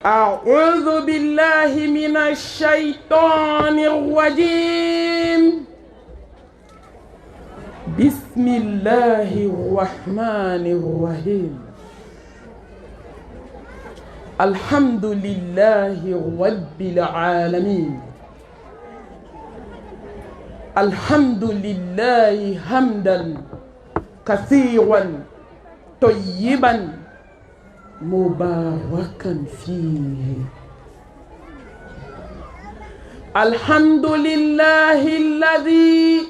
أعوذ بالله من الشيطان الرجيم. بسم الله الرحمن الرحيم. الحمد لله رب العالمين. الحمد لله حمدا كثيرا طيبا مباركا فيه. الحمد لله الذي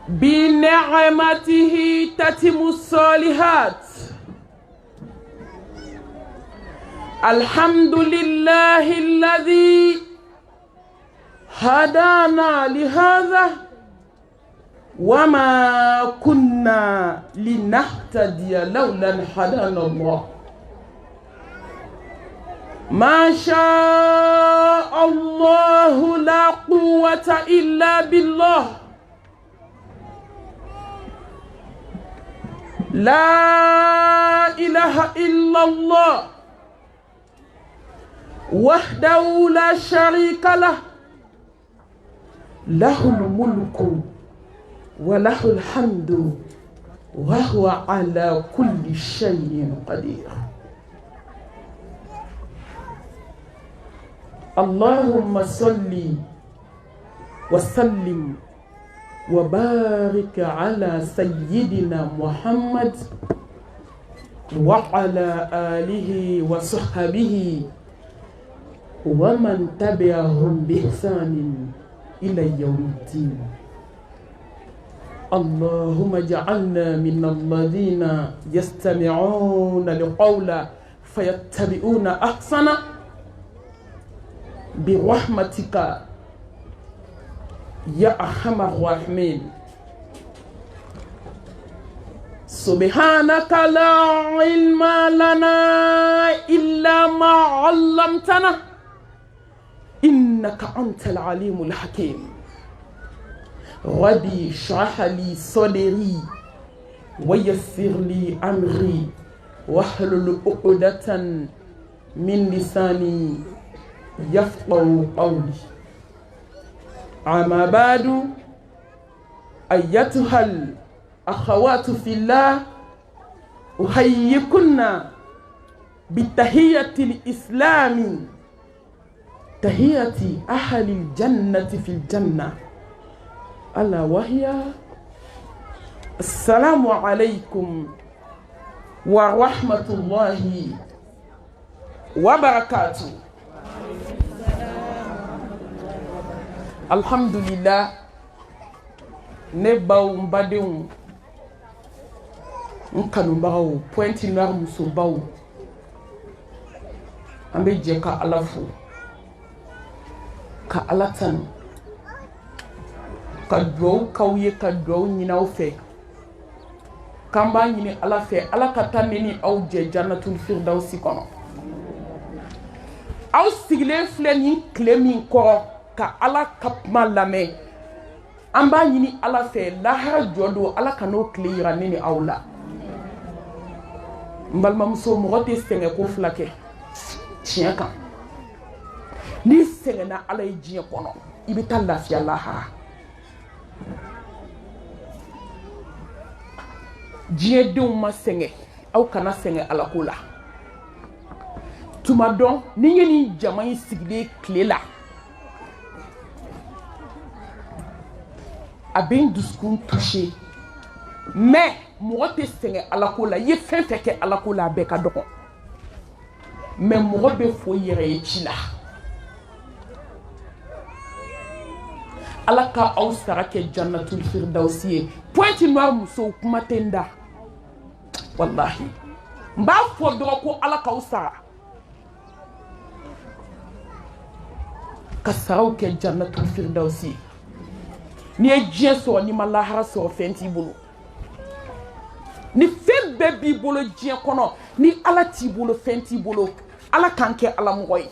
بنعمته تتم الصالحات. الحمد لله الذي هدانا لهذا وما كنا لنهتدي لولا أن هدانا الله. ما شاء الله لا قوة إلا بالله. لا إله إلا الله وحده لا شريك له. له الملك وله الحمد وهو على كل شيء قدير. اللهم صل وسلم وبارك على سيدنا محمد وعلى آله وصحبه ومن تبعهم بإحسان إلى يوم الدين. اللهم اجعلنا من الذين يستمعون القول فيتبعون أحسنه برحمتك يا أرحم الراحمين. سبحانك لا علم لنا إلا ما علمتنا إنك أنت العليم الحكيم. ربي اشرح لي صدري ويسر لي أمري واحلل عقدة من لساني يفقهوا قولي. أما بعد، أيتها الأخوات في الله، أحييكن بتحية الإسلام، تحية أهل الجنة في الجنة، ألا وهي السلام عليكم ورحمة الله وبركاته. Alhamdulillah, ne baw mbadenw nkanubagaw Pointe Noire musobaw, an bɛ jɛ ka Ala fo, ka Ala tanu, ka duwawu k'aw ye, ka duwawu ɲini aw fɛ, k'an b'a ɲini Ala fɛ Ala ka taa ne ni aw jɛ Jannatul Firdawsi kɔnɔ. Aw sigilen filɛ nin tile min kɔrɔ ka Ala ka kuma lamɛn, an b'a ɲini Ala fɛ lahara jɔ don Ala ka n'o tile yira ne ni aw la. N balimamuso, mɔgɔ tɛ sɛgɛn ko fila kɛ tiɲɛ kan. N'i sɛgɛnna Ala ye diɲɛ kɔnɔ, i bɛ taa lafiya lahara. Diɲɛdenw ma sɛgɛn, aw kana sɛgɛn Ala ko la. Tuma dɔn ni ye nin jama in sigilen tile la, a bɛ n dusukun touché, mais mɔgɔ tɛ sɛgɛn Ala ko la. I ye fɛn fɛn kɛ Ala ko la, a bɛɛ ka dɔgɔ, mais mɔgɔ bɛ fo i yɛrɛ ye ci la. Ala ka aw sara kɛ Jannatul Firdawsi ye. Pointe Noire musow, kuma tɛ n da, wallahi n b'a fɔ dɔrɔn ko Ala k'aw sara, ka saraw kɛ Jannatul Firdawsi ye. Ni ye diɲɛ sɔrɔ, ni ma lahara sɔrɔ, fɛn t'i bolo. Ni fɛn bɛɛ b'i bolo diɲɛ kɔnɔ, ni Ala t'i bolo, fɛn t'i bolo. Ala k'an kɛ Ala mɔgɔ ye.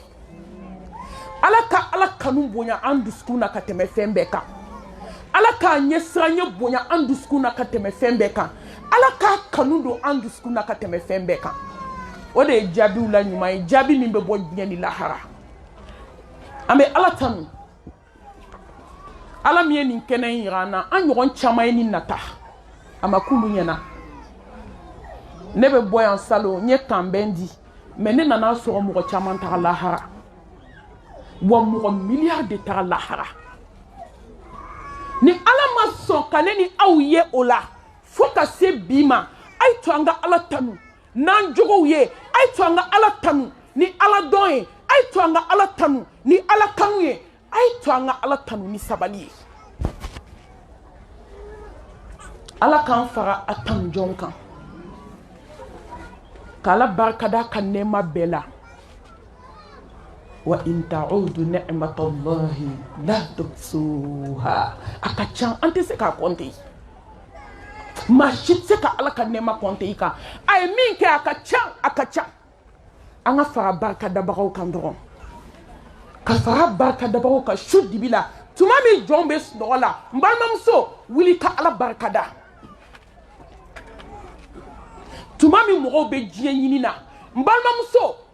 Ala ka Ala kanu bonya an dusukun na ka tɛmɛ fɛn bɛɛ kan. Ala k'a ɲɛ siranɲɛ bonya an dusukun na ka tɛmɛ fɛn bɛɛ kan. Ala k'a kanu don an dusukun na ka tɛmɛ fɛn bɛɛ kan. o de ye jaabiw la ɲuman ye jaabi min bɛ bɔ diɲɛ ni lahara an bɛ ala tanu ala min ye nin kɛnɛ in yira an na an ɲɔgɔn caman ye nin nata a ma k'ulu ɲɛna ne bɛ bɔ yan salon n ye kanbɛn di mais ne nana sɔrɔ mɔgɔ caman taga lahara wa mɔgɔ miliyari de taga lahara ni ala ma sɔn ka ne ni aw ye o la fo ka se bi ma a ye to an ka ala tanu n'an jogow ye a ye to an ka ala tanu ni ala dɔn ye a ye to an ka ala tanu ni ala kanu ye a ye to an ka ala tanu ni sabali ye ala k'an fara a tanu jɔn kan k'ala barikada ka nɛɛma bɛɛ la wa in ta'udu ni'matallahi la tuhsuha a ka can an tɛ se k'a kɔnte maa si tɛ se ka ala ka nɛɛma kɔnte i kan a ye min kɛ a ka can an ka fara barikadabagaw kan dɔrɔn ka fara barikadabagaw kan su dibi la tuma min jɔn bɛ sunɔgɔ la n balimamuso wuli ka ala barikada tuma min mɔgɔw bɛ diɲɛ ɲini na n balimamuso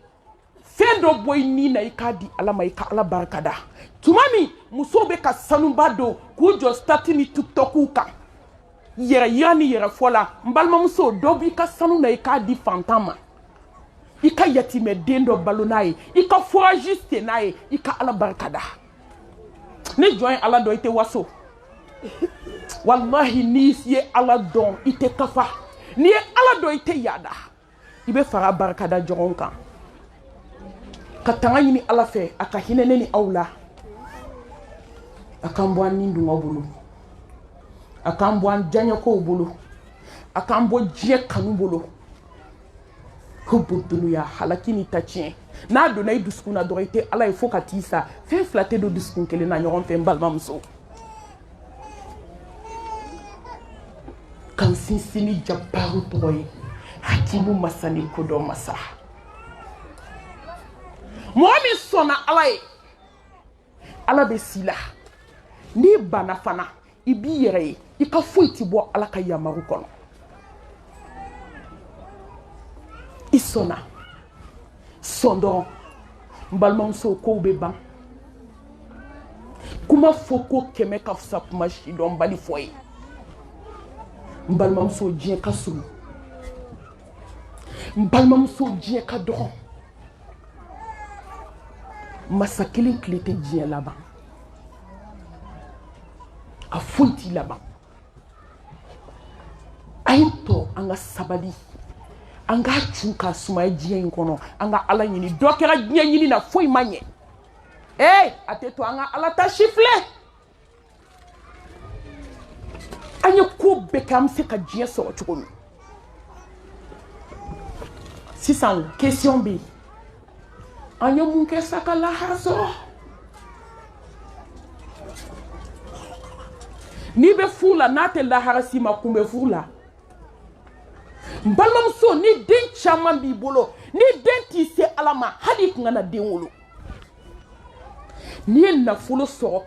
fɛn dɔ bɔ i ni na i k'a di ala ma i ka ala barikada tuma min musow bɛ ka sanuba don k'u jɔ stati ni tiktokiw kan yɛrɛ yira ni yɛrɛ fɔ la n balimamuso dɔ b'i ka sanu na i k'a di fantan ma i ka yatimɛden dɔ balo n'a ye i ka foraji sen n'a ye i ka ala barikada ne jɔn ye ala dɔn i tɛ waso wallahi n'i ye ala dɔn i tɛ kafa n'i ye ala dɔn i tɛ yaada i bɛ fara barikada jɔgɔn kan ka tanga ɲini ala fɛ a ka hinɛ ne ni aw la a k'an bɔ an ni dungaw bolo a k'an bɔ an diyaɲɛkow bolo a k'an bɔ diɲɛ kanu bolo hubbu dunuya halaki ni ta tiɲɛ n'a donna i dusukun na dɔrɔn i tɛ ala ye fo ka t'i sa fɛn fila tɛ don dusukun kelen na ɲɔgɔn fɛ n balimamuso kan sinsin ni jabaru tɔgɔ ye hakimu masa ni kodɔn masa mɔgɔ min sɔnna ala ye ala bɛ si la n'i banna fana i b'i yɛrɛ ye i ka foyi tɛ bɔ ala ka yamaru kɔnɔ i sɔnna sɔn dɔrɔn n balimamuso kow bɛ ban kuma fɔ ko kɛmɛ ka fisa kuma si dɔn bali fɔ ye n balimamuso diɲɛ ka surun n balimamuso diɲɛ ka dɔgɔ masa kelen tile tɛ diɲɛ laban a foyi t'i laban a ye tɔ an ka sabali an k'a cun k'a sumaya diɲɛ in kɔnɔ an ka ala ɲini dɔ kɛra diɲɛ ɲini na foyi ma ɲɛ a tɛ to an ka ala ta si filɛ an ye ko bɛɛ kɛ an bɛ se ka diɲɛ sɔrɔ cogo min sisan question bɛ yen an ye mun kɛ sa ka lahara sɔrɔ n'i bɛ furu la n'a tɛ lahara si ma kun bɛ furu la n balimamuso ni den caman b'i bolo ni den t'i se ala ma hali i kun kana den wolo n'i ye nafolo sɔrɔ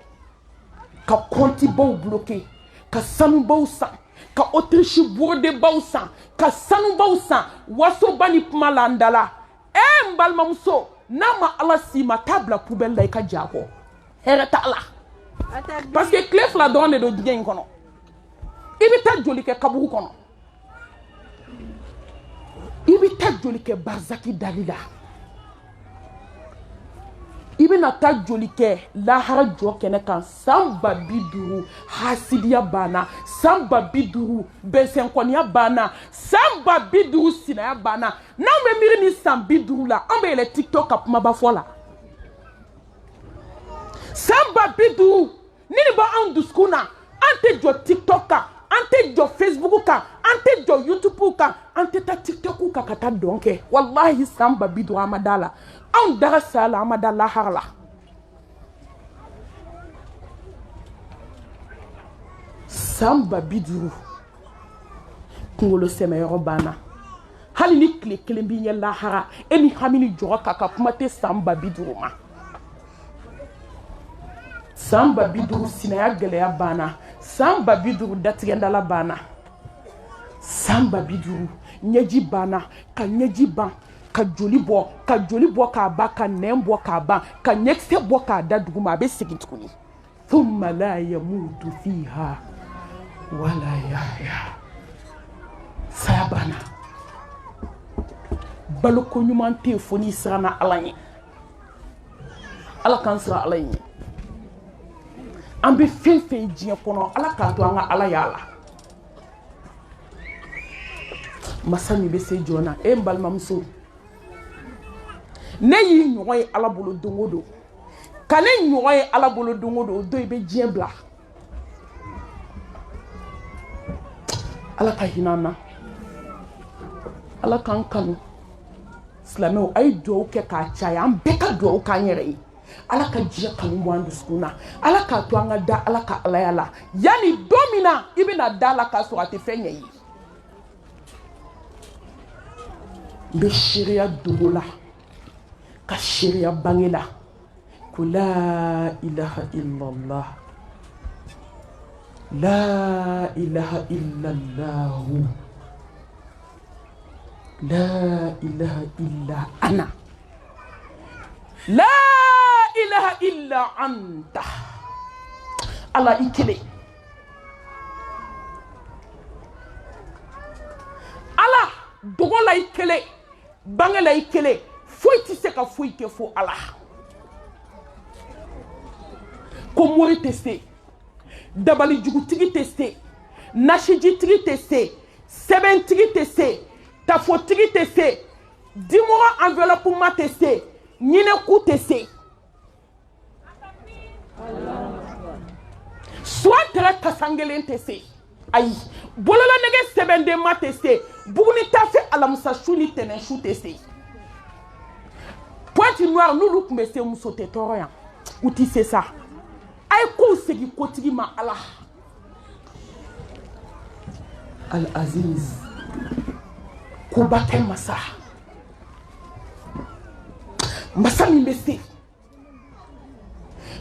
ka kɔntibaw bloqué ka sanubaw san ka autriche borodebaw san ka sanubaw san wasoba ni kuma la n dala n balimamuso n'a ma ala si ma taa bila poubelle la i ka ja kɔ hɛrɛ t'a la parce que tile fila dɔrɔn de don diɲɛ in kɔnɔ i bɛ taa joli kɛ kaburu kɔnɔ i bɛ taa joli kɛ barzaki dali la i bɛna taa joli kɛ lahara jɔ kɛnɛ kan san 50 hasidiya banna san 50 bɛnsɛnkɔniya banna san 50 sinaya banna n'anw bɛ miiri ni san 50 la an bɛ yɛlɛ tiktok ka kumaba fɔ la san 50 ni nin bɛ anw dusukun na an tɛ jɔ tiktok kan an tɛ jɔ facebook kan an tɛ jɔ youtube kan an tɛ taa tiktok kan ka taa dɔn kɛ walahi san 50 an ma da la anw daga sa la an ma da lahara la san 50 kunkolo sɛmɛyɔrɔ banna hali ni tile kelen b'i ɲɛ lahara e ni hami ni jɔrɔ kan ka kuma tɛ san 50 ma san 50 sinaya gɛlɛya banna san 50 datigɛndala banna san 50 ɲɛji banna ka ɲɛji ban ka joli bɔ k'a ban ka nɛn bɔ k'a ban ka ɲɛkisɛ bɔ k'a da dugu ma a bɛ segin tuguni thumma la yamutu fiha wala yahya saya banna baloko ɲuman tɛ yen fo n'i siranna Ala ɲɛ Ala k'an siran Ala ɲɛ an bɛ fɛn fɛn diɲɛ kɔnɔ Ala k'a to an ka Ala y'a la masa min bɛ se joona n balimamuso ne y'i ɲɔgɔn ye Ala bolo don o don ka ne ɲɔgɔn ye Ala bolo don o don o don i bɛ diɲɛ bila Ala ka hinɛ an na Ala k'an kanu silamɛw a ye dugawu kɛ k'a caya an bɛɛ ka dugawu k'an yɛrɛ ye Ala ka diɲɛ kanu bɔ an dusukun na Ala k'a to an ka da Ala ka Alaya la yanni don min na i bɛna da la k'a sɔrɔ a tɛ fɛn ɲɛ i ye n bɛ seereya dogo la ka seereya bange la ko la ilaha illallah la ilaha illallah la ilaha illa ana la ilaha illa anta Ala i kelen Ala dogo la i kelen bange la i kelen foyi tɛ se ka foyi kɛ fo Ala ko mori tɛ se dabali jugutigi tɛ se nasijitigi tɛ se sɛbɛntigi tɛ se tafotigi tɛ se dimɔgɔ enveloppement tɛ se ɲinɛku tɛ se suwa tɛrɛ kasangelen tɛ se ayi bolola nɛgɛ sɛbɛndenma tɛ se buguni tafe alamisa su ni tɛnɛn su tɛ se pointe noire n'olu tun bɛ se muso tɛ tɔɔrɔ yan u tɛ se sa a ye kow segin kotigi ma Ala al aziz koba tɛ masa masa min bɛ se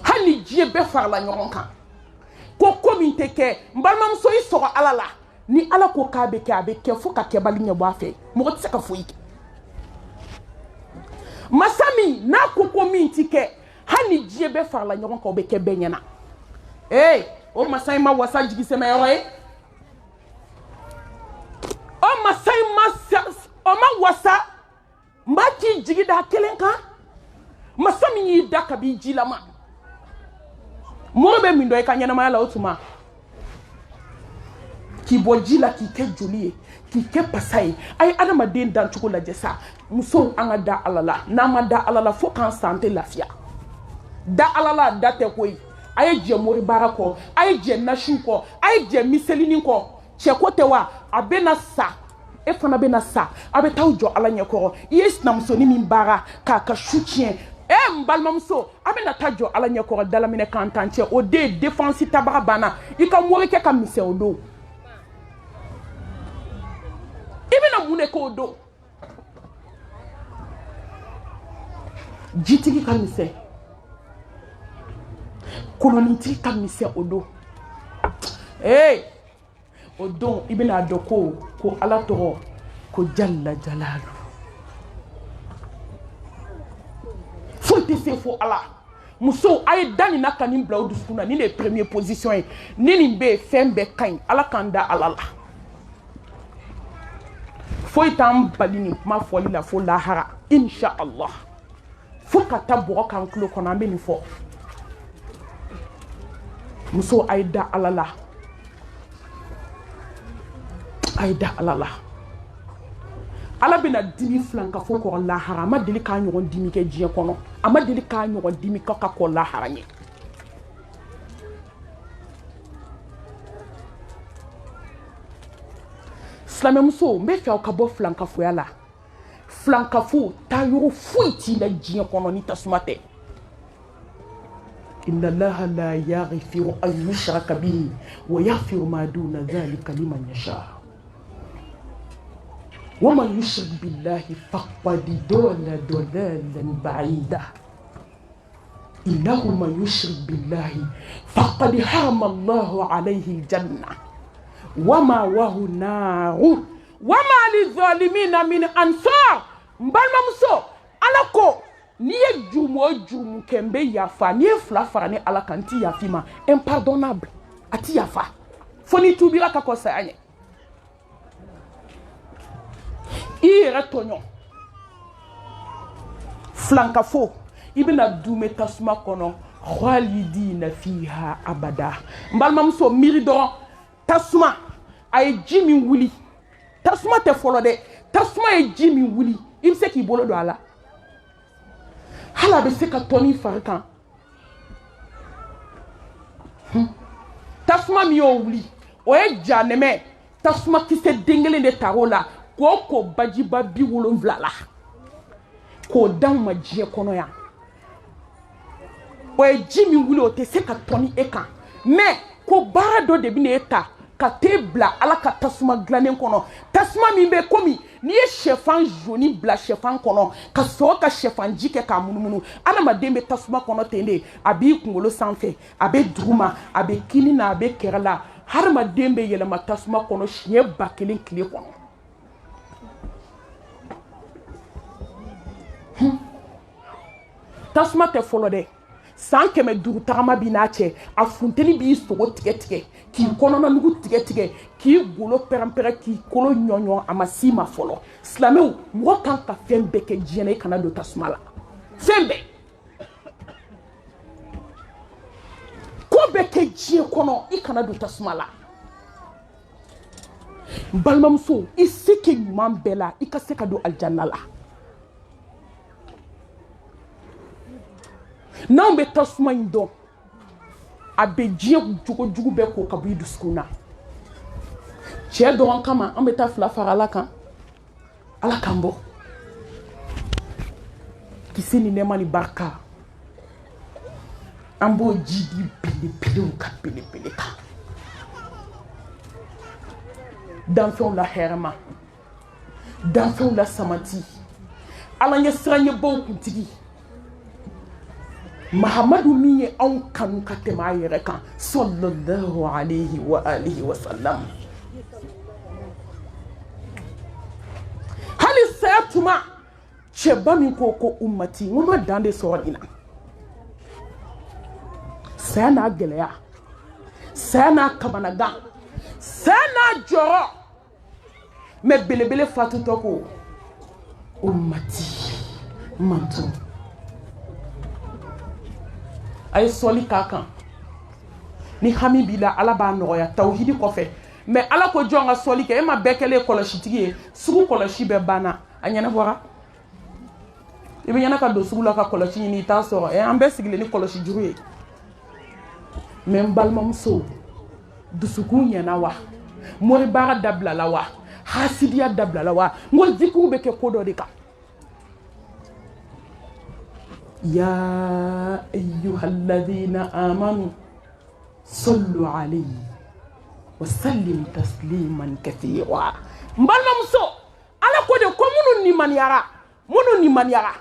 hali ni diɲɛ bɛɛ farala ɲɔgɔn kan ko min tɛ kɛ n balimamuso i sɔgɔ Ala la ni Ala ko k'a bɛ kɛ a bɛ kɛ fo ka kɛbali ɲɛ bɔ a fɛ mɔgɔ tɛ se ka foyi kɛ masa min n'a ko min tɛ kɛ hali ni diɲɛ bɛɛ farala ɲɔgɔn kan o bɛ kɛ bɛɛ ɲɛna o masa in ma wasa jigisɛmɛyɔrɔ ye o masa in ma wasa n b'a k'i jigi da kelen kan masa min y'i da kabi ji la ma mɔgɔ bɛ min dɔn i ka ɲɛnamaya la o tuma k'i bɔ ji la k'i kɛ joli ye k'i kɛ pasa ye a ye adamaden dancogo lajɛ sa musow an ka da Ala la n'an ma da Ala la fo k'an san tɛ lafiya da Ala la da tɛ koyi a ye jɛ mori baara kɔ a ye jɛ nasiw kɔ a ye jɛ miselinin kɔ cɛ ko tɛ wa a bɛna sa e fana bɛna sa a bɛ taa jɔ Ala ɲɛkɔrɔ i ye sinamusonin min baara k'a ka su tiɲɛ n balimamuso a bɛna taa jɔ Ala ɲɛkɔrɔ dalaminɛ kan tan cɛ o de ye défense tabaga banna i ka morikɛ ka misɛn o don i bɛna mun de k'o don jitigi ka misɛn kolonitigi ka misɛn o don o don i bɛna dɔn ko Ala tɔgɔ ko jalla jalalu foyi tɛ se fo Ala musow a ye da nin na ka nin bila o dusukun na nin de ye premier position ye ni nin bɛ yen fɛn bɛɛ ka ɲi Ala k'an da Ala la foyi t'an bali nin kuma fɔli la fo lahara insha Allah fo ka taa bɔgɔ kan tulo kɔnɔ an bɛ nin fɔ musow a ye da Ala la a ye da Ala la Ala bɛna dimi filan ka fɔ kɔ lahara a ma deli k'a ɲɔgɔn dimi kɛ diɲɛ kɔnɔ a ma deli k'a ɲɔgɔn dimi ka kɔ lahara ɲɛ silamɛmuso n bɛ fɛ aw ka bɔ filankafoya la filankafo taa yɔrɔ foyi t'i la diɲɛ kɔnɔ ni tasuma tɛ inna Allaha la yaghfiru an yushraka bihi wa yaghfiru ma duna dhalika liman yasha ومن يشرك بالله فقد ضل ضلالا بعيدا إنه من يشرك بالله فقد حرم الله عليه الجنة ومأواه النار وما للظالمين من أنصار Mbalmamuso ala ko ni ye jumo jumu kembe yafa ni ye fla fara ni ala kan ti yafima impardonnable ati yafa foni tubira ka ko sayanye ira tonyo flanka fo ibina dume tasuma kono khalidina fiha abada mbalmamuso miri do tasuma ay jimi wuli tasuma te folo de tasuma ye jimi wuli il se ki bolo do ala hala be se ka toni farkan tasuma mi yo wuli o ye janeme tasuma ki se dengele de tarola ko bajiba bi wolonvla la ko dan ma je kono ya o ye jimi wuli o te se ka toni e kan mais ko bara do de bi ne ta ka te bla ala ka tasuma glanen kono tasuma mi be komi ni ye chefan jaune bla chefan kono ka so ka chefan jike ka munumunu ala ma dembe tasuma kono tende abi kungolo sanfɛ abe druma abe kinina abe kerala har ma dembe yele ma tasuma kono shie bakelen kile kono tasuma te folo de san kɛmɛ duuru tagama bi n'a cɛ a funteni b'i sogo tigɛ tigɛ k'i kɔnɔna nugu tigɛ tigɛ k'i golo pɛrɛn-pɛrɛn k'i kolo ɲɔɲɔ a ma s'i ma fɔlɔ silamɛw mɔgɔ kan ka fɛn bɛɛ kɛ diɲɛ na i kana don tasuma la fɛn bɛɛ ko bɛɛ kɛ diɲɛ kɔnɔ i kana don tasuma la n balimamuso i se kɛ ɲuman bɛɛ la i ka se ka don alijanna la n'anw bɛ tasuma in dɔn a bɛ diɲɛ jogo jugu bɛɛ ko ka bɔ i dusukun na cɛ dɔrɔn kama an bɛ taa fila fara ala kan ala k'an bɔ kisi ni nɛɛma ni barika an b'o ji di belebelew ka belebele kan danfɛnw la hɛrɛma danfɛnw la samati ala ɲɛ siranɲɛbaw kuntigi Mahamadu min ye anw kanu ka tɛmɛ a yɛrɛ kan sallallahu alayhi wa alihi wa sallam hali saya tuma cɛba min ko ko ummati n ma dan de sɔrɔ nin na saya n'a gɛlɛya saya n'a kamanagan saya n'a jɔrɔ mais belebele fatutɔ ko ummati mantu a ye sɔli k'a kan ni hami b'i la ala b'a nɔgɔya tawhidi kɔfɛ mais ala ko jɔn ka sɔli kɛ e ma bɛɛ kɛlen kɔlɔsitigi ye sugu kɔlɔsi bɛɛ banna a ɲɛnabɔra i bɛ ɲɛna ka don sugu la ka kɔlɔsi ɲini i t'a sɔrɔ an bɛɛ sigilen ni kɔlɔsi juru ye mais n balimamuso dusukun ɲɛna wa moribaga dabilala wa hasidiya dabilala wa n ko zikiw bɛ kɛ ko dɔ de kan يا أيها الذين آمنوا صلوا عليه وسلموا تسليما كثيرا مبالما مسو على كده كمونو نيمانيارا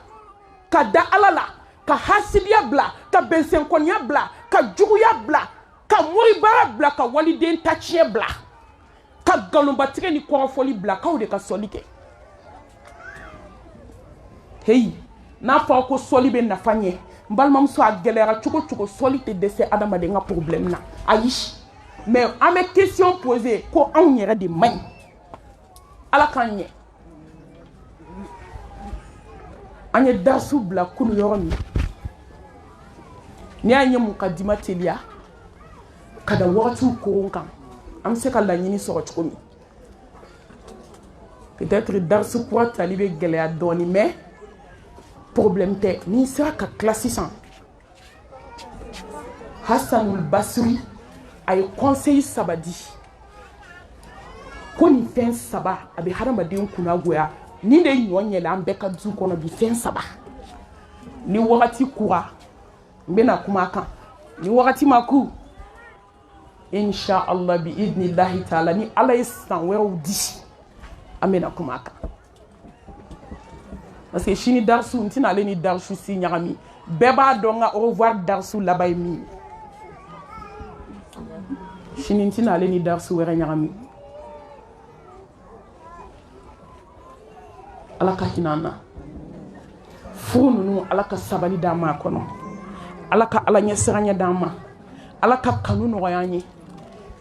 كدا على كحاسديا بلا كبنسنكونيا بلا كجويا بلا كموريبارا بلا كوالدين تاتشي بلا كغالومباتيكي ني كورفولي بلا كاودي كسوليكي hey n'a fɔ ko sɔli bɛ nafa ɲɛ n balimamuso a gɛlɛyara cogo cogo sɔli tɛ dɛsɛ adamaden ka problème na ayi mais an bɛ question poser ko anw yɛrɛ de man ɲi ala k'an ɲɛ an ye darisu bila kunu yɔrɔ min n'i y'a ye mun ka dima teliya ka da wagatiw koron kan an bɛ se ka laɲini sɔrɔ cogo min peut-être darisu kura tali bɛ gɛlɛya dɔɔni mais problème tɛ n'i sera ka tila sisan Hassanul Basri a ye conseil saba di ko nin fɛn saba a bɛ hadamaden kunnagoya ni de ɲɔ ɲɛla an bɛɛ ka du kɔnɔ bi fɛn saba ni wagati kura n bɛna kuma a kan ni wagati ma ku insha Allah bi idnillahi taala ni ala ye san wɛrɛw di an bɛna kuma a kan parce que sini darsu n tɛna ale ni darsu si ɲagami bɛɛ b'a dɔn ka au revoir darsu laban ye min ye sini n tɛna ale ni darsu wɛrɛ ɲagami ala ka hinana furu nunu ala ka sabali d'an ma kono ala ka ala ɲɛsiranya d'an ma ala ka kanu nɔgɔya an ye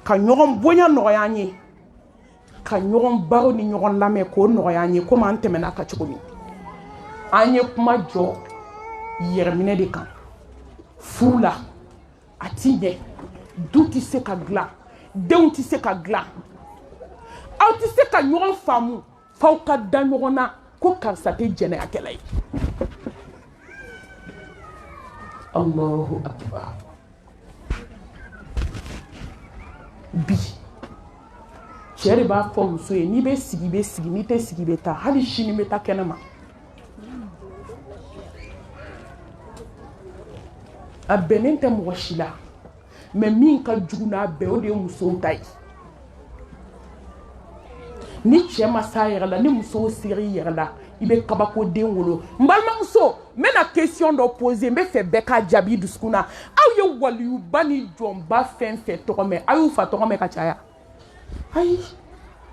ka ɲɔgɔn bonya nɔgɔya an ye ka ɲɔgɔn baro ni ɲɔgɔn lamɛn k'o nɔgɔya an ye komi an tɛmɛna ka cogo min an ye kuma jɔ yɛrɛminɛ de kan furu la a ti ɲɛ du tɛ se ka dilan denw tɛ se ka dilan aw tɛ se ka ɲɔgɔn faamu f'aw ka da ɲɔgɔn na ko karisa tɛ jɛnɛyakɛla ye Allahu akbar bi cɛ de b'a fɔ muso ye n'i bɛ sigi i bɛ sigi n'i tɛ sigi i bɛ taa hali sini bɛ taa kɛnɛma a bɛnnen tɛ mɔgɔ si la mais min ka jugu n'a bɛɛ o de ye musow ta ye ni cɛ ma s'a yɛrɛ la ni musow sera i yɛrɛ la i bɛ kabakoden wolo n balimamuso n bɛna question dɔ poser n bɛ fɛ bɛɛ k'a jaabi dusukun na aw ye waliyuba ni jɔnba fɛn fɛn tɔgɔ mɛn a y'u fa tɔgɔ mɛn ka caya ayi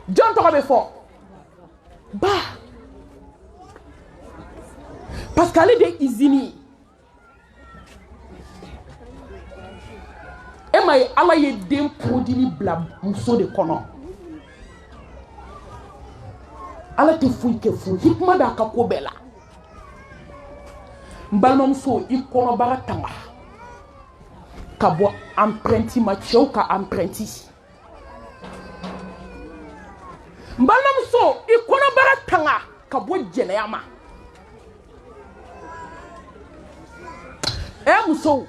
jɔn tɔgɔ bɛ fɔ ba parce que ale de ye izini ye e ma ye ala ye den produit bila muso de kɔnɔ ala tɛ foyi kɛ fu hikima b'a ka ko bɛɛ la n balimamuso i kɔnɔbara tanga ka bɔ empreinte ma cɛw ka empreinte n balimamuso i kɔnɔbara tanga ka bɔ jɛnɛya ma musow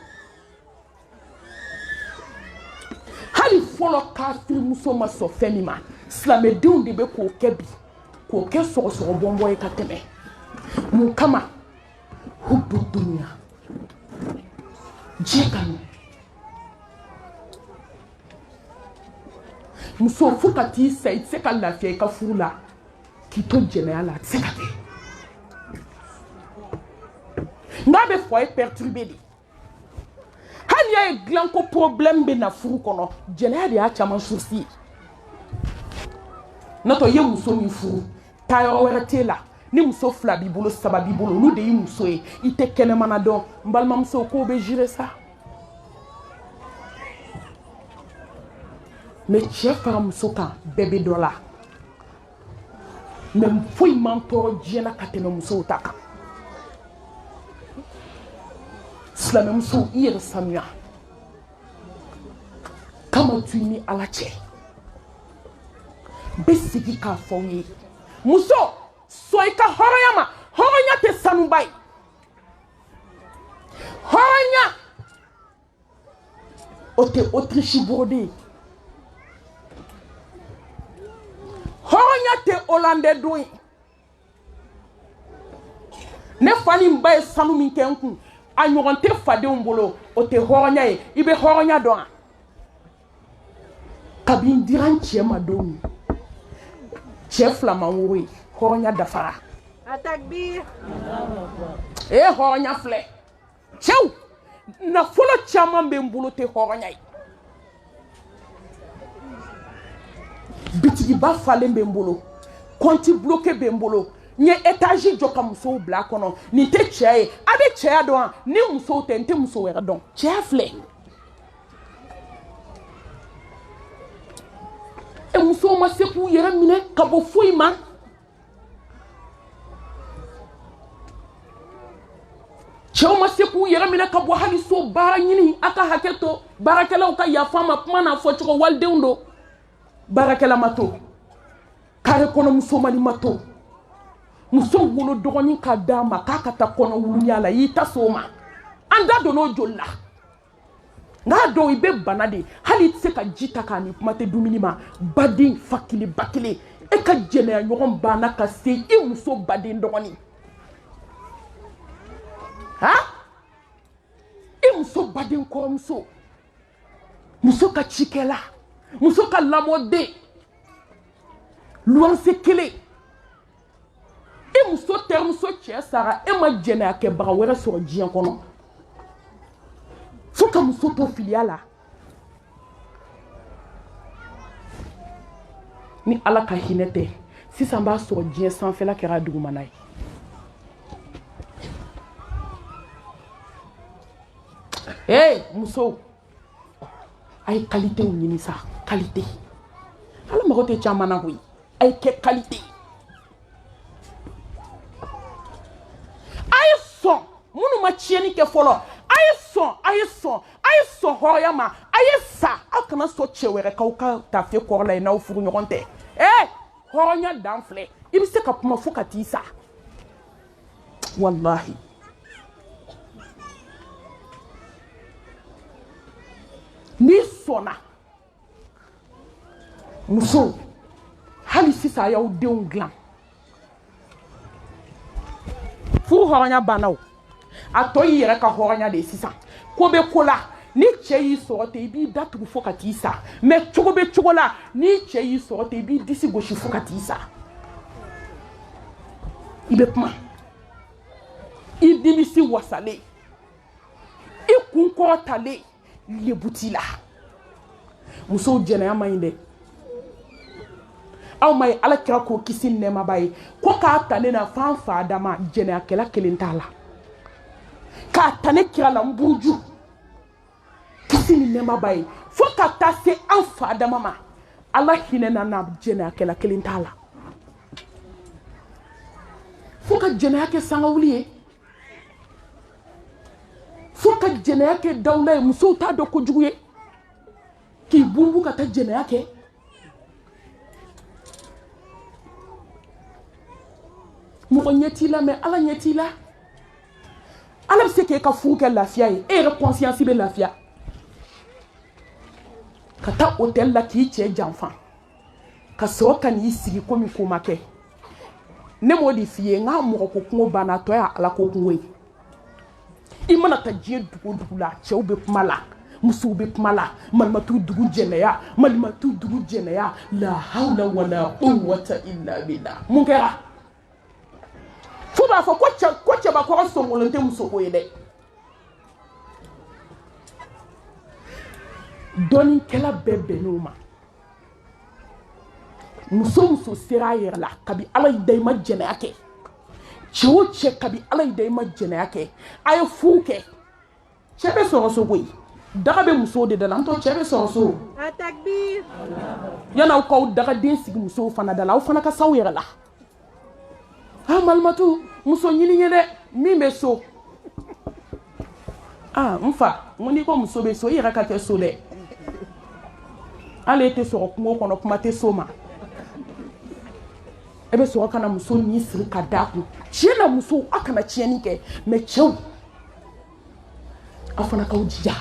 hali fɔlɔ kafirimuso ma sɔn fɛn min ma silamɛdenw de bɛ k'o kɛ bi k'o kɛ sɔgɔsɔgɔ bɔnbɔn ye ka tɛmɛ mun kama hubu dunuya diɲɛ kanu muso fo ka t'i sa i tɛ se ka lafiya i ka furu la k'i to jɛnɛya la a tɛ se ka kɛ n'a bɛ fɔ a ye perturbé de hali y'a ye dilanko problème bɛ na furu kɔnɔ jɛnɛya de y'a caman souci ye n'o tɛ i ye muso min furu taa yɔrɔ wɛrɛ t'e la ni muso fila b'i bolo saba b'i bolo olu de y'i muso ye i tɛ kɛnɛmana dɔn n balimamuso k'o bɛ gérer sa mais cɛ fara muso kan bɛɛ bɛ dɔ la mais foyi man tɔɔrɔ diɲɛ na ka tɛmɛ musow ta kan silamɛmuso i yɛrɛ sanuya kama tu i ni ala cɛ n bɛ segin k'a fɔ aw ye muso sɔn i ka hɔrɔnya ma hɔrɔnya tɛ sanuba ye hɔrɔnya o tɛ Autriche brodé ye hɔrɔnya tɛ Hollandais don ye ne fa ni n ba ye sanu min kɛ n kun a ɲɔgɔn tɛ fadenw bolo o tɛ hɔrɔnya ye i bɛ hɔrɔnya dɔn wa kabini n dira n cɛ ma don min cɛ fila man woro ye hɔrɔnya dafara hɔrɔnya filɛ cɛw nafolo caman bɛ n bolo tɛ hɔrɔnya ye bitigiba falen bɛ n bolo compte bloqué bɛ n bolo n ye étage jɔ ka musow bila a kɔnɔ nin tɛ cɛ ye a bɛ cɛya dɔn wa ni musow tɛ n tɛ muso wɛrɛ dɔn cɛya filɛ musow ma se k'u yɛrɛ minɛ ka bɔ foyi ma cɛw ma se k'u yɛrɛ minɛ ka bɔ hali so baara ɲini a ka hakɛ to baarakɛlaw ka yafa ma kuma n'a fɔ cogo walidenw don baarakɛla ma to kare kɔnɔ muso mali ma to muso wolo dɔgɔnin ka d'a ma k'a ka taa kɔnɔ wuluya la i y'i ta so o ma an da donn'o joli la n'a dɔw i bɛ bana de hali i tɛ se ka ji ta k'a ni kuma tɛ dumuni ma baden fa kelen ba kelen e ka jɛnɛya ɲɔgɔn banna ka se i muso baden dɔgɔnin i muso baden kɔrɔmuso muso ka cikɛla muso ka lamɔden luwanse kelen i muso terimuso cɛ sara e ma jɛnɛya kɛbaga wɛrɛ sɔrɔ diɲɛ kɔnɔ fo ka muso to filiya la ni ala ka hinɛ tɛ sisan b'a sɔrɔ diɲɛ sanfɛla kɛra dugumana ye muso a ye qualité ɲini sa qualité ala mago tɛ caman na koyi a ye kɛ qualité a ye sɔn minnu ma tiɲɛni kɛ fɔlɔ a ye sɔn hɔrɔnya ma a ye sa aw kana sɔn cɛ wɛrɛ k'aw ka tafe kɔrɔ la yen n'aw furu ɲɔgɔn tɛ hɔrɔnya dan filɛ i bɛ se ka kuma fo ka t'i sa walahi n'i sɔnna muso hali sisan a y'aw denw dilan furu hɔrɔnya banna o a tɔ y'i yɛrɛ ka hɔrɔnya de ye sisan ko bɛ ko la ni cɛ y'i sɔrɔ ten i b'i datugu fo ka t'i sa mɛ cogo bɛ cogo la ni cɛ y'i sɔrɔ ten i b'i disi gosi fo ka t'i sa i bɛ kuma i dimisi wasalen i kun kɔrɔtalen lebu t'i la musow jɛnɛya man ɲi dɛ aw ma ye ala kira k'o kisi ni nɛɛmaba ye ko k'a ta ne na fan fa dama jɛnɛyakɛla kelen t'a la k'a ta ne kira la n buruju kisi ni nɛɛmaba ye fo ka taa se an fa dama ma ala hinɛ na na jɛnɛyakɛla kelen t'a la fo ka jɛnɛya kɛ sangawuli ye fo ka jɛnɛya kɛ dawula ye musow t'a dɔn kojugu ye k'i bunbu ka taa jɛnɛya kɛ mɔgɔ ɲɛ t'i la mɛ ala ɲɛ t'i la ala bɛ se k'e ka furu kɛ lafiya ye e yɛrɛ conscience bɛ lafiya ka taa hôtel la k'i cɛ janfa ka sɔrɔ ka n'i sigi komi ko ma kɛ ne m'o de f'i ye n k'a mɔgɔ ko kungo banna tɔ y'a ala ko kungo ye i mana taa diɲɛ dugu o dugu la cɛw bɛ kuma la musow bɛ kuma la malimatu dugu jɛnɛya la hawla wala quwwata illa billah mun kɛra fo b'a fɔ ko cɛbakɔrɔ sɔngɔlen tɛ muso ko ye dɛ dɔnnikɛla bɛɛ bɛnn'o ma muso sera a yɛrɛ la kabi ala y'i da i ma jɛnɛya kɛ cɛ o cɛ kabi ala y'i da i ma jɛnɛya kɛ a ye furu kɛ cɛ bɛ sɔrɔ so koyi daga bɛ musow de da la n tɔ cɛ bɛ sɔrɔ so yan'aw k'aw dagaden sigi musow fana da la aw fana ka s'aw yɛrɛ la malimatu muso ɲini ye dɛ min bɛ so n fa n ko n'i ko muso bɛ so i yɛrɛ ka kɛ so dɛ hali e tɛ sɔrɔ kungo kɔnɔ kuma tɛ so ma e bɛ sɔrɔ ka na muso ni siri ka d'a kun tiɲɛ na musow aw kana tiɲɛni kɛ mɛ cɛw aw fana k'aw jija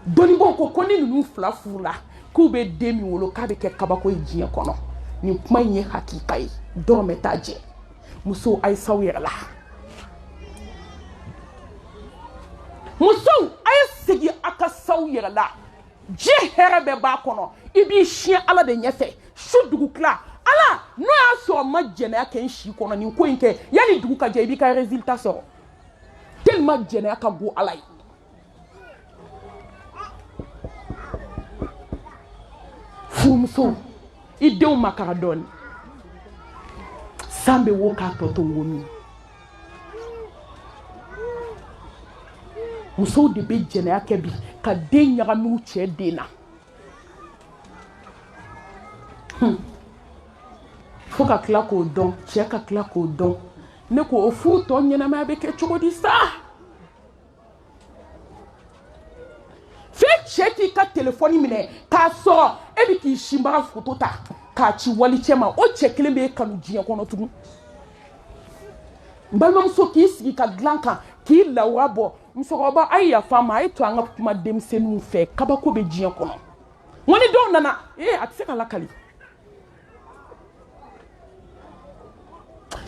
dɔnnibaaw ko ni ninnu fila furula k'u bɛ den min wolo k'a bɛ kɛ kabako ye diɲɛ kɔnɔ nin kuma in ye hakika ye dɔrɔmɛ t'a jɛ musow a ye s'aw yɛrɛ la musow a ye segin a ka s'aw yɛrɛ la diɲɛ hɛrɛ bɛɛ b'a kɔnɔ i b'i siɲɛ ala de ɲɛfɛ su dugu tila ala n'o y'a sɔrɔ n ma jɛnɛya kɛ n si kɔnɔ nin ko in kɛ yanni dugu ka jɛ i b'i ka résultat sɔrɔ tellement jɛnɛya ka go ala ye furumusow i denw makara dɔɔni san bɛ wo k'a tɔ to womi musow de bɛ jɛnɛya kɛ bi ka den ɲagami u cɛ den na fo ka tila k'o dɔn cɛ ka tila k'o dɔn ne ko o furu tɔ ɲɛnamaya bɛ kɛ cogo di sa fɛn cɛ k'i ka telefɔni minɛ k'a sɔrɔ e bɛ k'i sinbaga foto ta k'a ci wali cɛ ma o cɛ kelen b'e kanu diɲɛ kɔnɔ tugun n balimamuso k'i sigi ka dilan kan k'i lawura bɔ musokɔrɔba a ye yafa n ma a ye to an ka kuma denmisɛnninw fɛ kabako bɛ diɲɛ kɔnɔ n ko ni dɔw nana a tɛ se ka lakali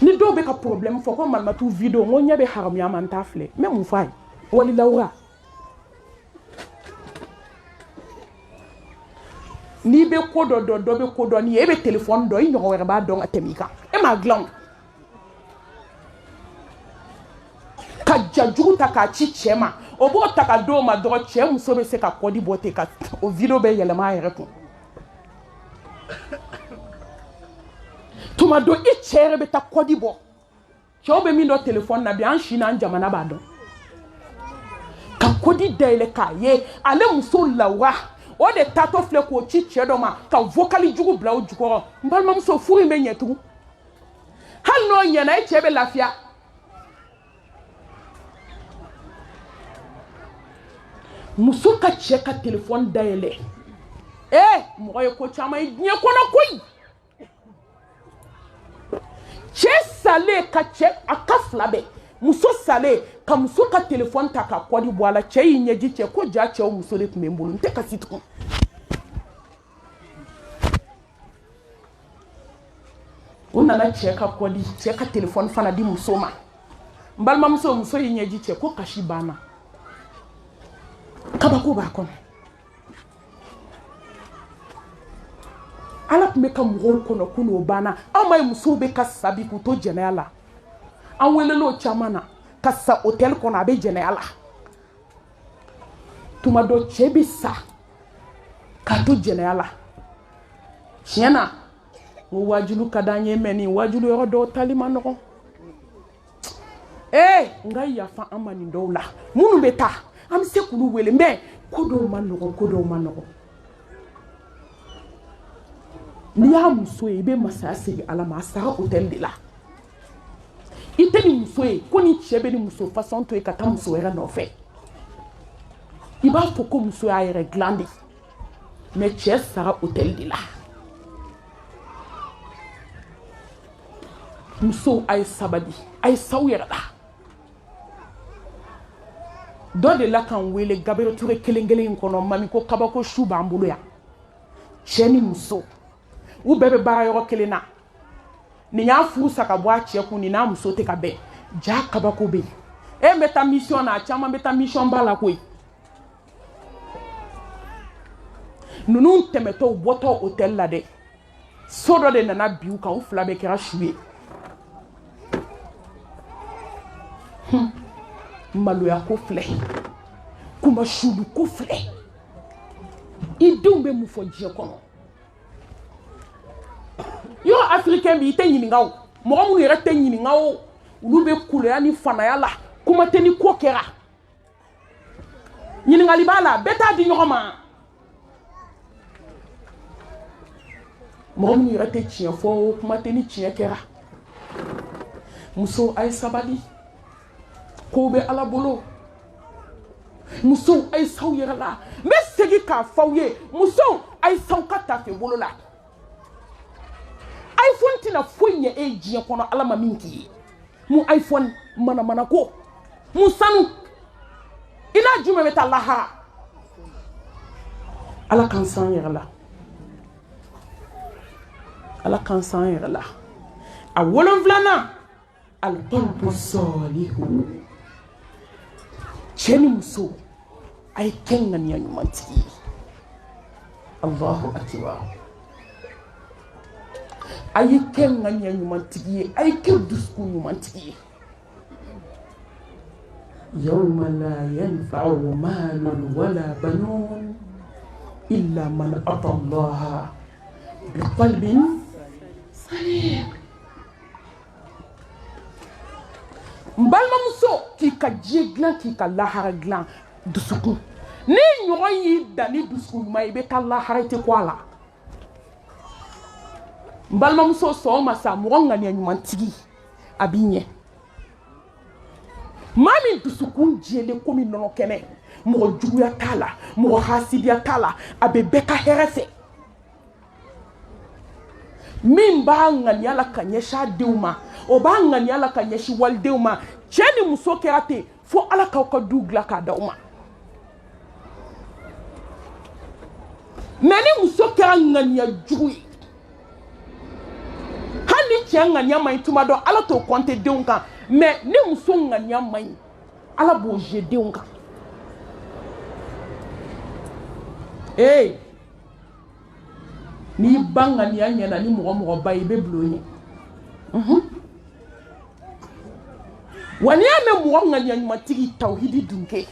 ni dɔw bɛ ka problème fɔ ko malimatu video n ko ɲɛ bɛ haramuya ma n t'a filɛ n bɛ mun f'a ye wali lawura n'i bɛ ko dɔ dɔn dɔ bɛ ko dɔn n'i ye e bɛ téléphone dɔn i ɲɔgɔn wɛrɛ b'a dɔn ka tɛmɛ i kan e m'a dilan o ka jajugu ta k'a ci cɛ ma o b'o ta ka d'o ma dɔrɔn cɛ muso bɛ se ka kɔdi bɔ ten ka o video bɛ yɛlɛma a yɛrɛ kun tuma do i chere be ta kodi bo cɛw be min do téléphone na bi an shina an jamana ba dɔn ka kodi dayɛlɛ k'a ye ale muso lawa o de tato filɛ k'o ci cɛ dɔ ma ka vocali jugu bila o jukɔrɔ n balimamuso furu in bɛ ɲɛ tugun hali n'o ɲɛna e cɛ bɛ lafiya muso ka cɛ ka téléphone dayɛlɛ mɔgɔ ye ko caman ye diɲɛ kɔnɔ koyi cɛ sale ka cɛ a ka fila bɛɛ muso sale ka muso ka téléphone ta ka kɔdi bɔ a la cɛ y'i ɲɛji cɛ ko ja cɛw muso de tun bɛ n bolo n tɛ kasi tugun o nana cɛ ka kɔdi cɛ ka téléphone fana di muso ma n balimamuso muso y'i ɲɛji cɛ ko kasi banna kabako b'a kɔnɔ ala tun bɛ ka mɔgɔw kɔnɔ ko n'o banna anw ma ye musow bɛ ka sabi k'u to jɛnɛya la an welel'o caman na ka sa hôtel kɔnɔ a bɛ jɛnɛya la tuma dɔ cɛ bɛ sa k'a to jɛnɛya la tiɲɛ na n ko wajulu ka d'an ye mɛ nin wajulu yɔrɔ dɔw tali ma nɔgɔn n ka yafa an ma nin dɔw la minnu bɛ taa an bɛ se k'olu wele mɛ ko dɔw ma nɔgɔn ko dɔw ma nɔgɔn n'i y'a muso ye i bɛ masaya segin ala ma a sara hôtel de la i tɛ ni muso ye ko ni cɛ bɛ ni muso façon to ye ka taa muso wɛrɛ nɔfɛ i b'a fɔ ko muso y'a yɛrɛ dilan de mɛ cɛ sara hôtel de la musow a ye sabali a ye saw yɛrɛ la dɔ de la k'an wele Gabriel Touré kelen kelen in kɔnɔ mami ko kabako su b'an bolo yan cɛ ni muso u bɛɛ bɛ baara yɔrɔ kelen na nin y'a furu sa ka bɔ a cɛ kun nin n'a muso tɛ ka bɛn ja kabako bɛ yen n bɛ taa mission na a caman bɛ taa mission ba la koyi ninnu tɛmɛtɔ u bɔtɔ hôtel la dɛ so dɔ de nana bi u kan u fila bɛɛ kɛra su ye maloya ko filɛ kumasudu ko filɛ i denw bɛ mun fɔ diɲɛ kɔnɔ yɔrɔ africain bi i tɛ ɲininka o mɔgɔ minnu yɛrɛ tɛ ɲininka o olu bɛ kuleya ni fanaya la kuma tɛ ni ko kɛra ɲininkali b'a la bɛɛ t'a di ɲɔgɔn ma mɔgɔ minnu yɛrɛ tɛ tiɲɛ fɔ o kuma tɛ ni tiɲɛ kɛra muso a ye sabali kow bɛ ala bolo musow a ye saw yɛrɛ la n bɛ segin k'a fɔ aw ye musow a ye saw ka tafe bolo la iPhone tina foyi ɲɛ e diɲɛ kɔnɔ ala ma min k'i ye mun iPhone manamana ko mun sanu i n'a jumɛn bɛ taa lahara ala k'an san yɛrɛ la ala k'an san yɛrɛ la a 7 alqalbu salihu cɛ ni muso a ye kɛ ŋaniya ɲumantigi ye Allahu akbar a ye kɛ ŋaniya ɲumantigi ye a ye kɛ dusukun ɲumantigi ye yawma la yanfa'u malun wala banun illa man ata Allah biqalbin salim n balimamuso k'i ka diɲɛ dilan k'i ka lahara dilan dusukun ni ɲɔgɔn y'i dan ni dusukun ɲuman ye i bɛ taa lahara i tɛ ko a la n balimamuso sɔn o ma sa mɔgɔ ŋaniya ɲumantigi a b'i ɲɛ maa min dusukun jɛlen komi nɔnɔ kɛnɛ mɔgɔ juguya t'a la mɔgɔ hasidiya t'a la a bɛ bɛɛ ka hɛrɛ fɛ min b'a ŋaniya la ka ɲɛsin a denw ma o b'a ŋaniya la ka ɲɛsin walidenw ma cɛ ni muso kɛra ten fo ala k'aw ka du dilan k'a d'aw ma mɛ ni muso kɛra ŋaniya jugu ye hali ni cɛ ŋaniya man ɲi tuma dɔ ala t'o compter denw kan mɛ ni muso ŋaniya man ɲi ala b'o jɛ denw kan n'i ba ŋaniya ɲɛna ni mɔgɔ ba ye i bɛ bilo ɲɛ wa n'i y'a mɛn mɔgɔ ŋaniya ɲumantigi tawhidi dunke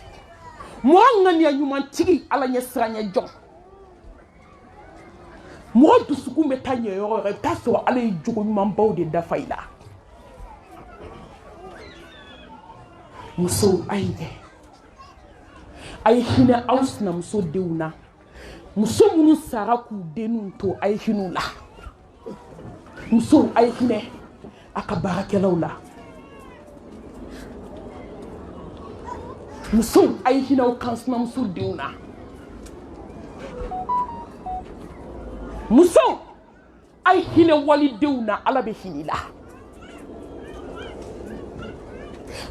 mɔgɔ ŋaniya ɲumantigi ala ɲɛ siranɲɛ jɔn mɔgɔ dusukun bɛ taa ɲɛ yɔrɔ yɔrɔ i bɛ taa sɔrɔ ala ye jogo ɲumanbaw de dafa i la musow a ye ɲɛ a ye hinɛ aw sinamuso denw na muso minnu sara k'u denw to a ye hinɛ u la musow a ye hinɛ a ka baarakɛlaw la musow a ye hinɛ aw kan sinamuso denw na musow a ye hinɛ walidenw na ala bɛ hinɛ i la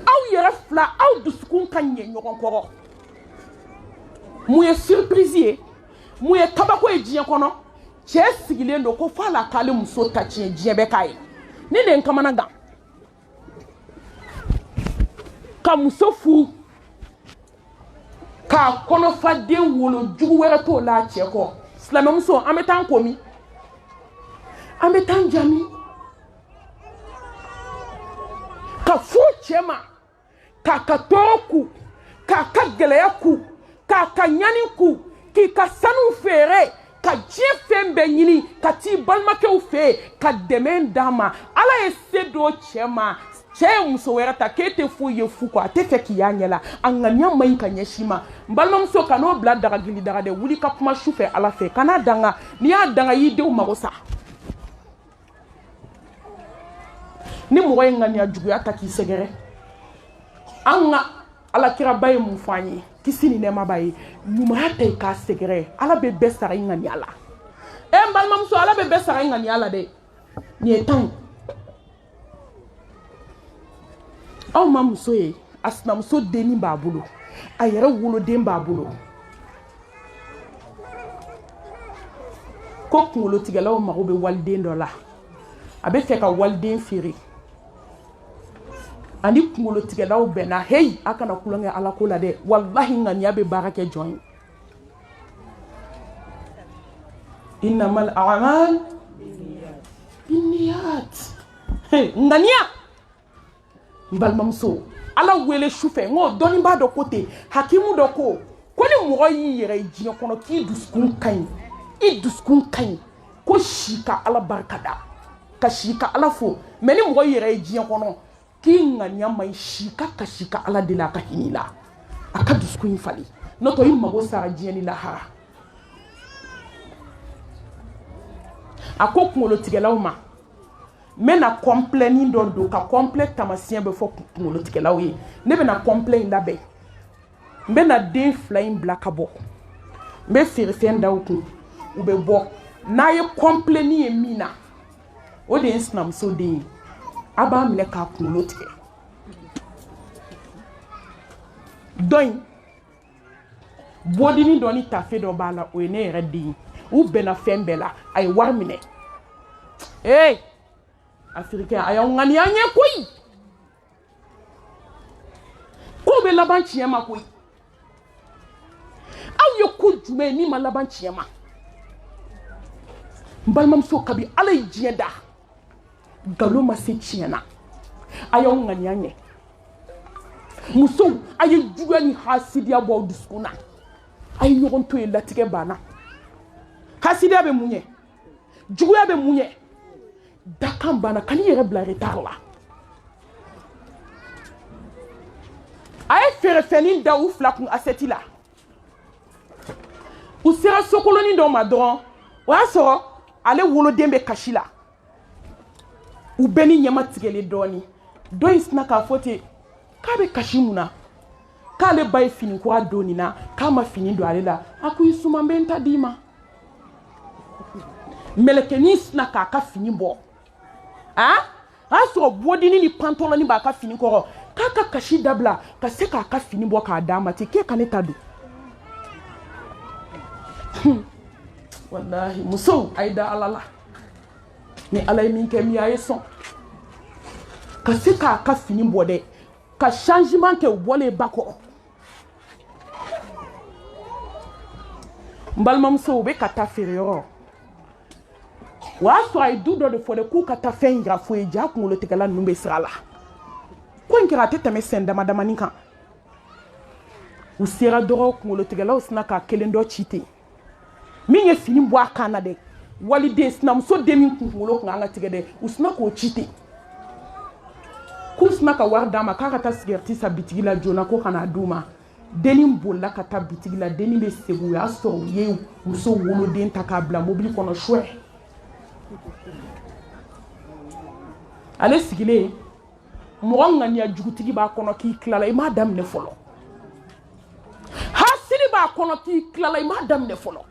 aw yɛrɛ fila aw dusukun ka ɲɛ ɲɔgɔn kɔrɔ mun ye surprise ye mun ye kabako ye diɲɛ kɔnɔ cɛ sigilen don ko f'a la k'ale muso ta tiɲɛ diɲɛ bɛɛ k'a ye ne de ye n kamana gan ka muso furu k'a kɔnɔfaden wolo jugu wɛrɛ t'o la a cɛ kɔ silamɛmuso an bɛ taa an ko min an bɛ taa an jami ka fo cɛ ma k'a ka tɔɔrɔ ku k'a ka gɛlɛya ku k'a ka ɲani ku k'i ka sanu feere ka diɲɛ fɛn bɛɛ ɲini ka t'i balimakɛw fɛ yen ka dɛmɛ d'a ma ala ye se do cɛ ma cɛ ye muso wɛrɛ ta k'e tɛ foyi ye fu kɔ a tɛ fɛ k'i y'a ɲɛ la a ŋaniya man ɲi ka ɲɛsin ma n balimamuso ka n'o bila dagagili daga dɛ wuli ka kuma su fɛ ala fɛ kana danga n'i y'a danga y'i denw mago sa ni mɔgɔ ye ŋaniya juguya ta k'i sɛgɛrɛ an ka alakiraba ye mun fɔ an ye kisi ni nɛɛma b'a ye ɲumanya ta i k'a sɛgɛrɛ ala bɛ bɛɛ sara i ŋaniya la n balimamuso ala bɛ bɛɛ sara i ŋaniya la dɛ nin ye tan ye aw ma muso ye a sinamuso dennin b'a bolo a yɛrɛ woloden b'a bolo ko kunkolotigɛlaw mago bɛ waliden dɔ la a bɛ fɛ ka waliden feere ani kunkolotigɛlaw bɛnna heyi a kana kulonkɛ ala ko la dɛ walahi ŋaniya bɛ baara kɛ jɔn ye innamal a'mal binniyat ŋaniya n balimamuso ala wele su fɛ n ko dɔnnibaa dɔ ko ten hakimu dɔ ko ni mɔgɔ y'i yɛrɛ ye diɲɛ kɔnɔ k'i dusukun ka ɲi i dusukun ka ɲi ko si ka ala barika da ka si ka ala fo mɛ ni mɔgɔ yɛrɛ ye diɲɛ kɔnɔ k'i ŋaniya ma ɲi si ka kasi ka ala de la a ka hinɛ la a ka dusukun in fali n'o tɛ i mago sara diɲɛ ni lahara a ko kunkolotigɛlaw ma n bɛna kɔnpilɛnin dɔ don ka kɔnpilɛ tamasiyɛn bɛ fɔ kunkolotigɛlaw ye ne bɛna kɔnpilɛ in labɛn n bɛna den 2 in bila ka bɔ n bɛ feerefɛn da u kun u bɛ bɔ n'a ye kɔnpilɛnin ye min na o de ye n sinamuso den ye a b'a minɛ k'a kunkolo tigɛ dɔ in bɔdini dɔ ni tafe dɔ b'a la o ye ne yɛrɛ den ye u bɛnna fɛn bɛɛ la a ye wari minɛ afirikɛn a y'aw ŋaniya ɲɛ koyi ko bɛ laban tiɲɛ ma koyi aw ye ko jumɛn ye min ma laban tiɲɛ ma n balimamuso kabi ala ye diɲɛ da nkalon ma se tiɲɛ na a y'aw ŋaniya ɲɛ musow a ye juguya ni hasidiya bɔ aw dusukun na a ye ɲɔgɔn to yen latigɛ banna hasidiya bɛ mun ye juguya bɛ mun ye dakan banna ka n'i yɛrɛ bila retard la a ye feerefɛnnin da u 2 kun asɛti la u sera sokolonin dɔ ma dɔrɔn o y'a sɔrɔ ale woloden bɛ kasi la u bɛɛ ni ɲɛma tigɛlen dɔɔnin dɔ in sina k'a fɔ ten k'a bɛ kasi mun na k'ale ba ye fini kura don nin na k'a ma fini don ale la a ko i suma n bɛ n ta d'i ma mɛlɛkɛnin sina k'a ka fini bɔ a y'a sɔrɔ bɔdini ni pantɔlɔni b'a ka fini kɔrɔ k'a ka kasi dabila ka se k'a ka fini bɔ k'a d'a ma ten k'e ka ne ta don walahi musow a ye da ala la ni ala ye min kɛ min a ye sɔn ka se k'a ka fini bɔ dɛ ka changement kɛ u bɔlen ba kɔrɔ n balimamusow u bɛ ka taa feereyɔrɔ o y'a sɔrɔ a ye du dɔ de fɔ dɛ k'u ka taa fɛn yira fo ye ja kunkolotigɛla ninnu bɛ sira la ko in kɛra a tɛ tɛmɛ sɛn dama damani kan u sera dɔrɔn kunkolotigɛlaw sina k'a kelen dɔ ci ten min ye fini bɔ a kan na dɛ waliden sinamuso den min kunkolo kun anga tigɛ dɛ u sina k'o ci ten k'u sina ka wari d'a ma k'a ka taa sigɛriti sa bitigi la joona ko kana d'u ma dennin bolila ka taa bitigi la dennin bɛ segin o y'a sɔrɔ u ye muso woloden ta k'a bila mobili kɔnɔ suɛ ale sigilen mɔgɔ ŋaniya jugutigi b'a kɔnɔ k'i tilala i m'a daminɛ fɔlɔ hasidi b'a kɔnɔ k'i tilala i m'a daminɛ fɔlɔ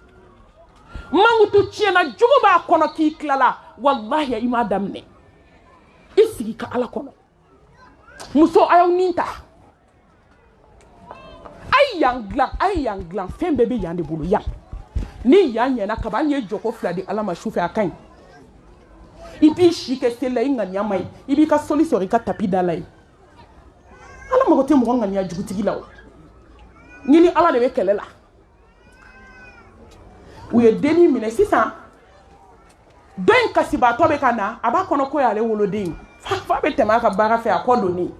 mankutu tiɲɛna jugu b'a kɔnɔ k'i tilala wallahi i m'a daminɛ i sigi ka ala kɔnɔ muso a y'aw nin ta a ye yan dilan fɛn bɛɛ bɛ yan de bolo yan ni yan ɲɛna kaban ye jɔko 2 di ala ma sufɛ a ka ɲi i b'i si kɛ seli la i ŋaniya ma ɲi i b'i ka soli sɔrɔ i ka tapi da la yen ala mago tɛ mɔgɔ ŋaniya jugutigi la o ɲini ala de bɛ kɛlɛ la u ye dennin minɛ sisan dɔ in kasibaatɔ bɛ ka na a b'a kɔnɔ ko y'ale woloden fa bɛ tɛmɛ a ka baara fɛ a kɔ donni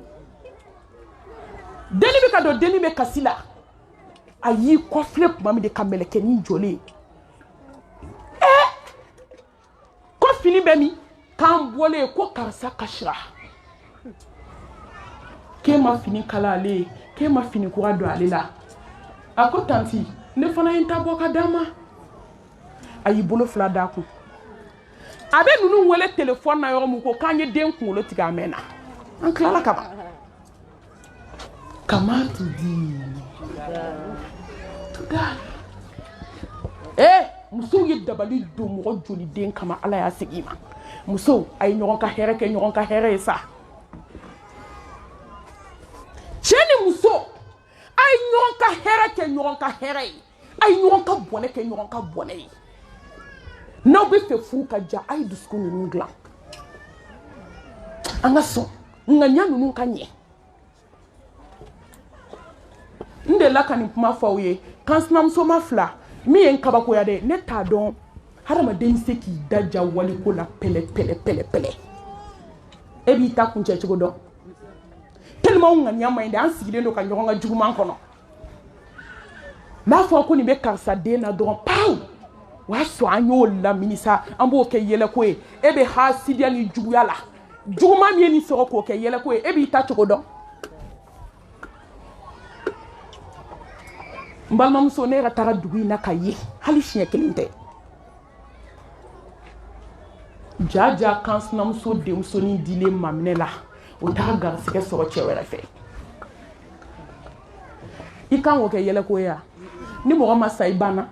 dennin bɛ ka don dennin bɛ kasi la a y'i kɔfilɛ tuma min de ka mɛlɛkɛnin jɔlen ko fini bɛ min k'an bɔlen ko karisa kasira k'e ma fini kala ale ye k'e ma fini kura don ale la a ko tanti ne fana ye n ta bɔ ka d'a ma a y'i bolo 2 d'a kun a bɛ ninnu wele telefɔni na yɔrɔ min ko k'an ye den kunkolo tigɛ a mɛnna an tilala ka ban kama tu di musow ye dabali don mɔgɔ joli den kama ala y'a segin i ma musow a ye ɲɔgɔn ka hɛrɛ kɛ ɲɔgɔn ka hɛrɛ ye sa cɛ ni muso a ye ɲɔgɔn ka hɛrɛ kɛ ɲɔgɔn ka hɛrɛ ye a ye ɲɔgɔn ka bɔnɛ kɛ ɲɔgɔn ka bɔnɛ ye n'aw bɛ fɛ furu ka ja a ye dusukun ninnu dilan an ka sɔn ŋaniya ninnu ka ɲɛ n delila ka nin kuma fɔ aw ye kan sinamusoma 2 min ye n kabakoya dɛ ne t'a dɔn hadamaden bɛ se k'i daja waliko la pɛlɛ e b'i ta kuncɛ cogo dɔn tellement ŋaniya ma ɲi dɛ an sigilen don ka ɲɔgɔn ka juguman kɔnɔ n'a fɔra ko nin bɛ karisa den na dɔrɔn pawu o y'a sɔrɔ an y'o lamini sa an b'o kɛ yɛlɛko ye e bɛ hasidiya ni juguya la juguman min ye nin sɔrɔ k'o kɛ yɛlɛko ye e b'i ta cogo dɔn n balimamuso ne yɛrɛ taara dugu in na ka ye hali siɲɛ 1 tɛ jaja kan sinamuso denmusonin dilen maminɛ la o taara garisigɛ sɔrɔ cɛ wɛrɛ fɛ i kan k'o kɛ yɛlɛko ye ni mɔgɔ ma sa i banna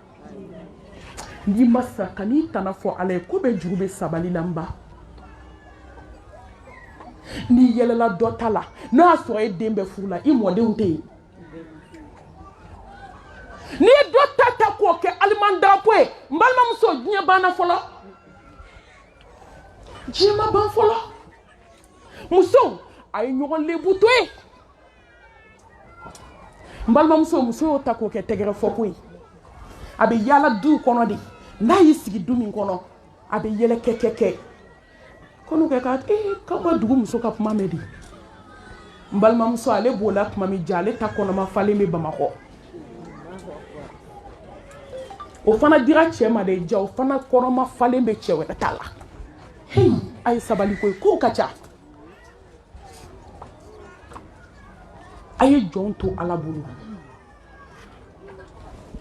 n'i ma sa ka n'i tana fɔ ala ye ko bɛ juru bɛ sabali la n ba n'i yɛlɛla dɔ ta la n'o y'a sɔrɔ e den bɛ furu la i mɔdenw tɛ yen n'i ye dɔ ta k'o kɛ alimandarapo ye n balimamuso diɲɛ banna fɔlɔ diɲɛ ma ban fɔlɔ musow a ye ɲɔgɔn lebu to yen n balimamuso muso y'o ta k'o kɛ tɛgɛrɛ fɔko ye a bɛ yaala du kɔnɔ de n'a y'i sigi du min kɔnɔ a bɛ yɛlɛ kɛ ko n'o kɛ k'aw ka dugu muso ka kuma mɛn de n balimamuso ale b'o la tuma min ja ale ta kɔnɔma falen bɛ bamakɔ o fana dira cɛ ma de ja o fana kɔnɔma falen bɛ cɛ wɛrɛ ta la a ye sabali ko ye kow ka ca a ye jɔn to ala bolo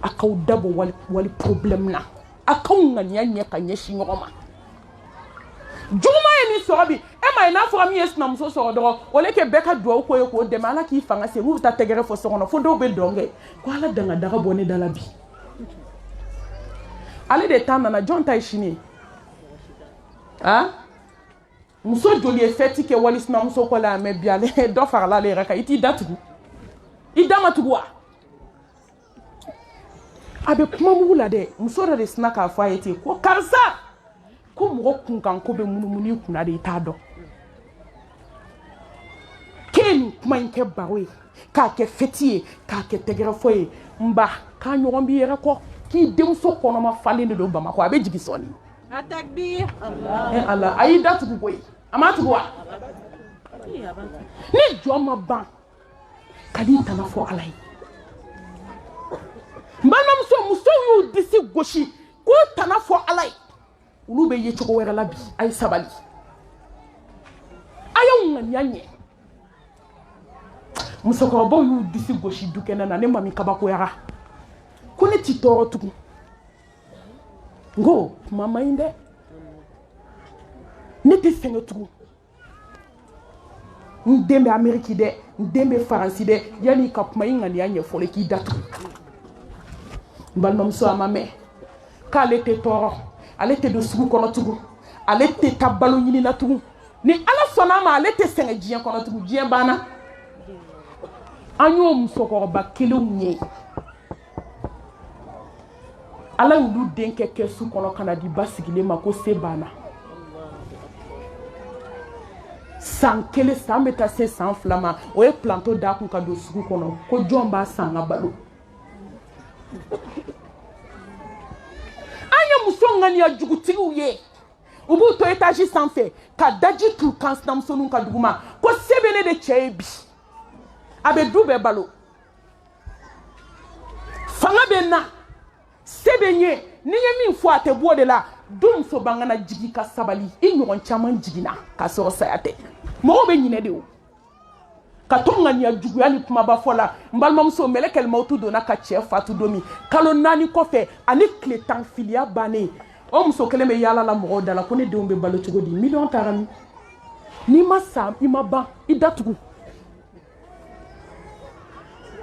a k'aw dabɔ wali problème na a k'aw ŋaniya ɲɛ ka ɲɛsin ɲɔgɔn ma juguman ye nin sɔrɔ bi e ma ye n'a fɔra min ye sinamuso sɔrɔ dɔrɔn o le kɛ bɛɛ ka duwawu ko ye k'o dɛmɛ ala k'i fanga se n'u bɛ taa tɛgɛrɛ fɔ so kɔnɔ fo dɔw bɛ dɔn kɛ ko ala dangadaga bɔ ne da la bi ale de ta nana jɔn ta ye sini muso joli ye fɛti kɛ wali sinamuso kɔ la mɛ bi ale dɔ farala ale yɛrɛ kan i t'i datugu i da ma tugu wa a bɛ kuma mugu la dɛ muso dɔ de sina k'a fɔ a ye ten ko karisa ko mɔgɔ kunkan ko bɛ munumunu i kunna de i t'a dɔn k'e nin kuma in kɛ baro ye k'a kɛ fɛti ye k'a kɛ tɛgɛrɛfɔ ye n ba k'a ɲɔgɔn b'i yɛrɛ kɔ k'i denmuso kɔnɔma falen de don bamakɔ a bɛ jigin sɔɔni ala a y'i da tugu koyi a ma tugu wa ni jɔn ma ban ka di tana fɔ ala ye n balimamuso musow y'u disi gosi k'o tana fɔ ala ye ulu be ye cogo wɛrɛ la bi ay sabali ayo ŋaniya ɲɛ musokɔrɔbaw y'u disi gosi du kɛnɛ na ne mami kabakoyara ko ne ti tɔɔrɔ tugun ngo kuma ma ɲi dɛ ne tɛ sɛgɛn tugun n den bɛ Ameriki dɛ n den bɛ Faransi dɛ yanni ka kuma i ŋaniya ɲɛfɔli k'i datugu n balimamuso a ma mɛn k'ale tɛ tɔɔrɔ ale tɛ don sugu kɔnɔ tugun ale tɛ taa balo ɲini na tugun ni Ala sɔnna a ma ale tɛ sɛgɛn diɲɛ kɔnɔ tugun diɲɛ banna an y'o musokɔrɔba kelenw ye Ala y'olu den kɛ kɛsu kɔnɔ ka na di ba sigilen ma ko se banna san kelen san bɛ taa se san fila ma o ye planto d'a kun ka don sugu kɔnɔ ko jɔn b'a san ka balo an ye muso ŋaniya jugutigiw ye u b'u to étage sanfɛ ka daji t'u kan sinamusoninw ka dugu ma ko se bɛ ne de cɛ ye bi a bɛ du bɛɛ balo fanga bɛ n na se bɛ n ye ni ye min fɔ a tɛ bɔ o de la du muso b'an kana jigi ka sabali i ɲɔgɔn caman jiginna k'a sɔrɔ saya tɛ mɔgɔw bɛ ɲinɛ de o ka to ŋaniya juguya ni kumaba fɔ la n balimamuso mɛlɛkɛl mawutu donna ka cɛ fatu don min kalo 4 kɔfɛ ani tile 10 filiya bannen o muso kelen bɛ yaala la mɔgɔw da la ko ne denw bɛ balo cogo di miliyɔn taara min n'i ma sa i ma ban i datugu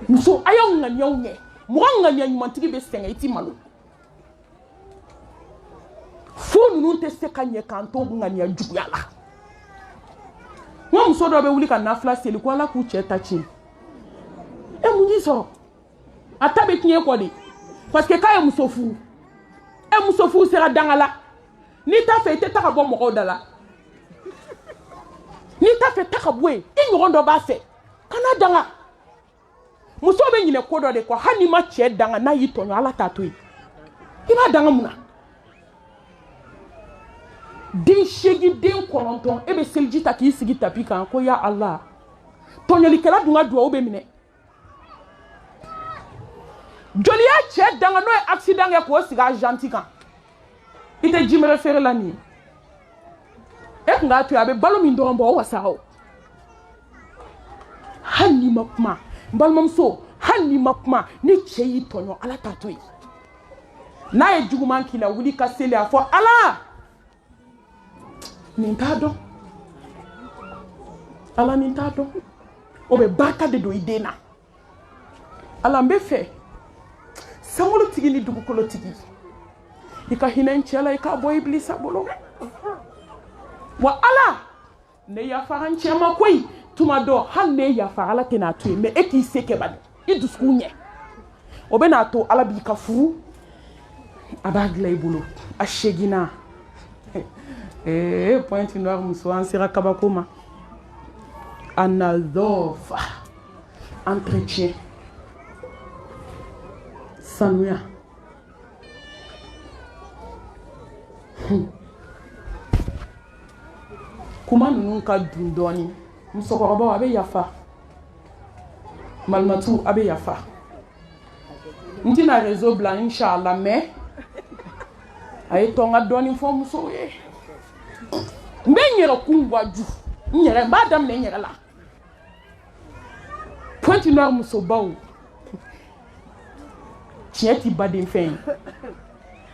muso a y'aw ŋaniyaw ɲɛ mɔgɔ ŋaniya ɲumantigi bɛ sɛgɛn i ti malo fo ninnu tɛ se ka ɲɛ k'an to ŋaniya juguya la n ka muso dɔ bɛ wuli ka nafila seli ko Ala k'u cɛ ta tiɲɛ e mun y'i sɔrɔ a ta bɛ tiɲɛ kɔ de parce que k'a ye muso furu e muso furu sera danga la n'i t'a fɛ i tɛ taa ka bɔ mɔgɔw da la n'i t'a fɛ taa ka bɔ yen i ɲɔgɔn dɔ b'a fɛ kana danga muso bɛ ɲinɛ ko dɔ de kɔ hali n'i ma cɛ danga n'a y'i tɔɲɔ Ala t'a to yen i b'a danga mun na den 8 den 9 e bɛ seliji ta k'i sigi tapi kan ko ya Allah tɔɲɔlikɛla dun ka duwawu bɛ minɛ joli y'a cɛ danga n'o ye accident kɛ k'o sigi a janti kan i tɛ jimɛrɛ feere la nin ye e kun k'a to yen a bɛ balo min dɔrɔn bɔ o wasa o hali n'i ma kuma n balimamuso hali n'i ma kuma ni cɛ y'i tɔɲɔ Ala t'a to yen n'a ye juguman k'i la wuli ka seli a fɔ Ala nin t'a dɔn Ala nin t'a dɔn o bɛ barika de don i den na Ala n bɛ fɛ sankolotigi ni dugukolotigi i ka hinɛ n cɛ la i k'a bɔ Ibilisa bolo wa Ala ne yafara n cɛ ma koyi tuma dɔ hali ne yafara Ala tɛna to yen mais e k'i se kɛ bani i dusukun ɲɛ o bɛ n'a to Ala b'i ka furu a b'a dilan i bolo a seginna Pointe Noire muso an sera kabako ma Anadhofa entretien sanuya kuma ninnu ka dun dɔɔni musokɔrɔbaw a bɛ yafa malimatu a bɛ yafa n tɛna réseau bila inchallah mais a ye tɔn ka dɔɔni fɔ musow ye n bɛ n yɛrɛ kun waju n yɛrɛ n b'a daminɛ n yɛrɛ la Pointe Noire musobaw tiɲɛ ti baden fɛn ye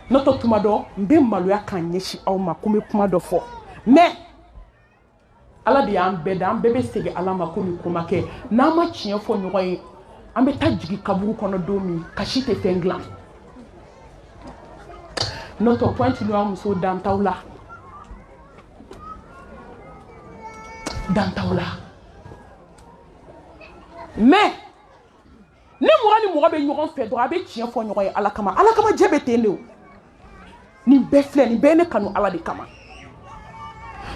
n'o tɛ tuma dɔ n bɛ maloya k'an ɲɛsin aw ma ko n bɛ kuma dɔ fɔ mais Ala de y'an bɛɛ da an bɛɛ bɛ segin Ala ma ko nin ko ma kɛ n'an ma tiɲɛ fɔ ɲɔgɔn ye an bɛ taa jigin kaburu kɔnɔ don min kasi tɛ fɛn dilan n'o tɛ Pointe Noire musow dan t'aw la mais ni mɔgɔ ni mɔgɔ bɛ ɲɔgɔn fɛ dɔrɔn a bɛ tiɲɛ fɔ ɲɔgɔn ye Ala kama jɛ bɛ ten de o nin bɛɛ filɛ nin bɛɛ ye ne kanu Ala de kama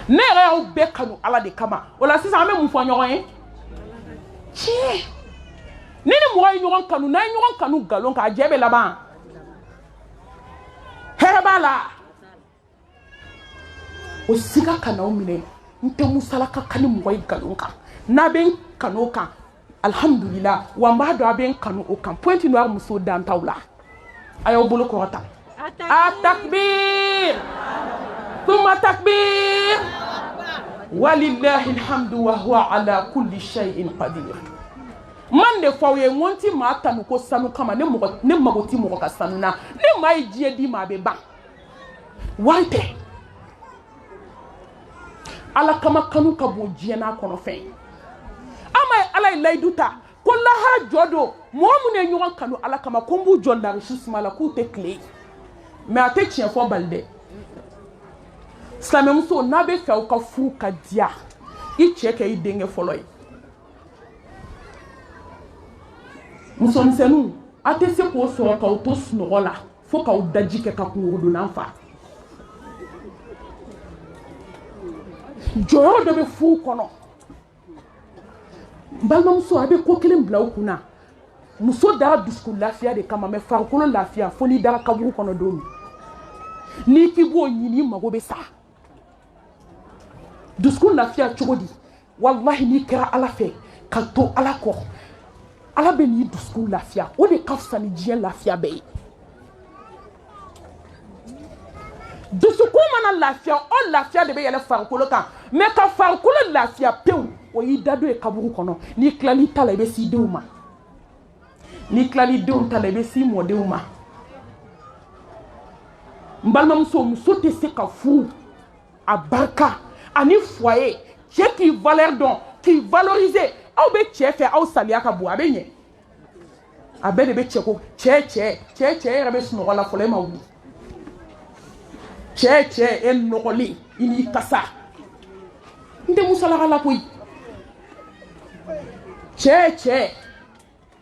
ne yɛrɛ y'aw bɛɛ kanu Ala de kama o la sisan an bɛ mun fɔ ɲɔgɔn ye tiɲɛ ni mɔgɔ ye ɲɔgɔn kanu n'a ye ɲɔgɔn kanu nkalon kan a jɛ bɛ laban hɛrɛ b'a la o siga ka n'aw minɛ n tɛ musalaka ka ni mɔgɔ ye nkalon kan n'a bɛ n kanu o kan alhamdulillah wa n b'a dɔn a bɛ n kanu o kan Pointe Noire musow dan t'aw la a y'aw bolo kɔrɔta a takbir ثم تكبير ولله الحمد وهو على كل شيء قدير man de fawe wonti ma tanu ko sanu kama ne magoti mo ka sanu na ne mai die di ma be ba wante ala kama kanu ka bo die na kono fe ama ala laiduta ko la ha jodo mo mu ne nyon kanu ala kama ko mbu jonda richissement la ku te clé mais ate tien fo balde slamem so na be fe ka fu ka dia I cheke I denge follow musom senu ate se ko so ka to snola fo ka udaji ke ka kungudu nanfa joyo de be fu kono balma muso abe ko kelem bla kuna muso dara dusku lafiya de kama me farkolo lafiya fo ni dara kaburu kono domi ni ki bo nyini mago be sa dusku lafiya chogodi wallahi ni kira ala fe ka to ala ko ala be ni dusku lafiya o de kafsa ni jien lafiya be dusku mana lafiya o lafiya de be yele farkolo kan me ka farkolo lafiya pew o yi dado e kaburu kono ni klali tala be si deuma ni klali deum tala be si mo deuma mbalma muso te se ka fu abarka ani foyer che qui valeur don qui valoriser aw be che fe aw salia ka bu abenye abe de be che ko che rebe suno la fole ma wu che e nokoli ini kasa nde musala la koy che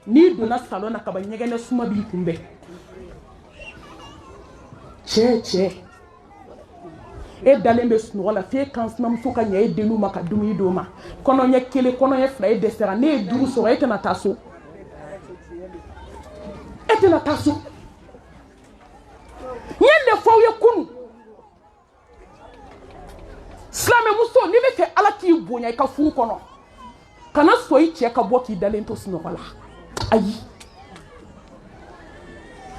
ni dona salona ka ba nyegene suma bi kumbe che e dalembe suno la fe kansna muso ka nya e denu maka dumi doma kono nya kele kono ye fla e desera ne duru so ete na taso nyende fo ye kunu slame muso ni be fe ala ki bonya ka fu kono kana so yi che ka boki dalento suno la ayi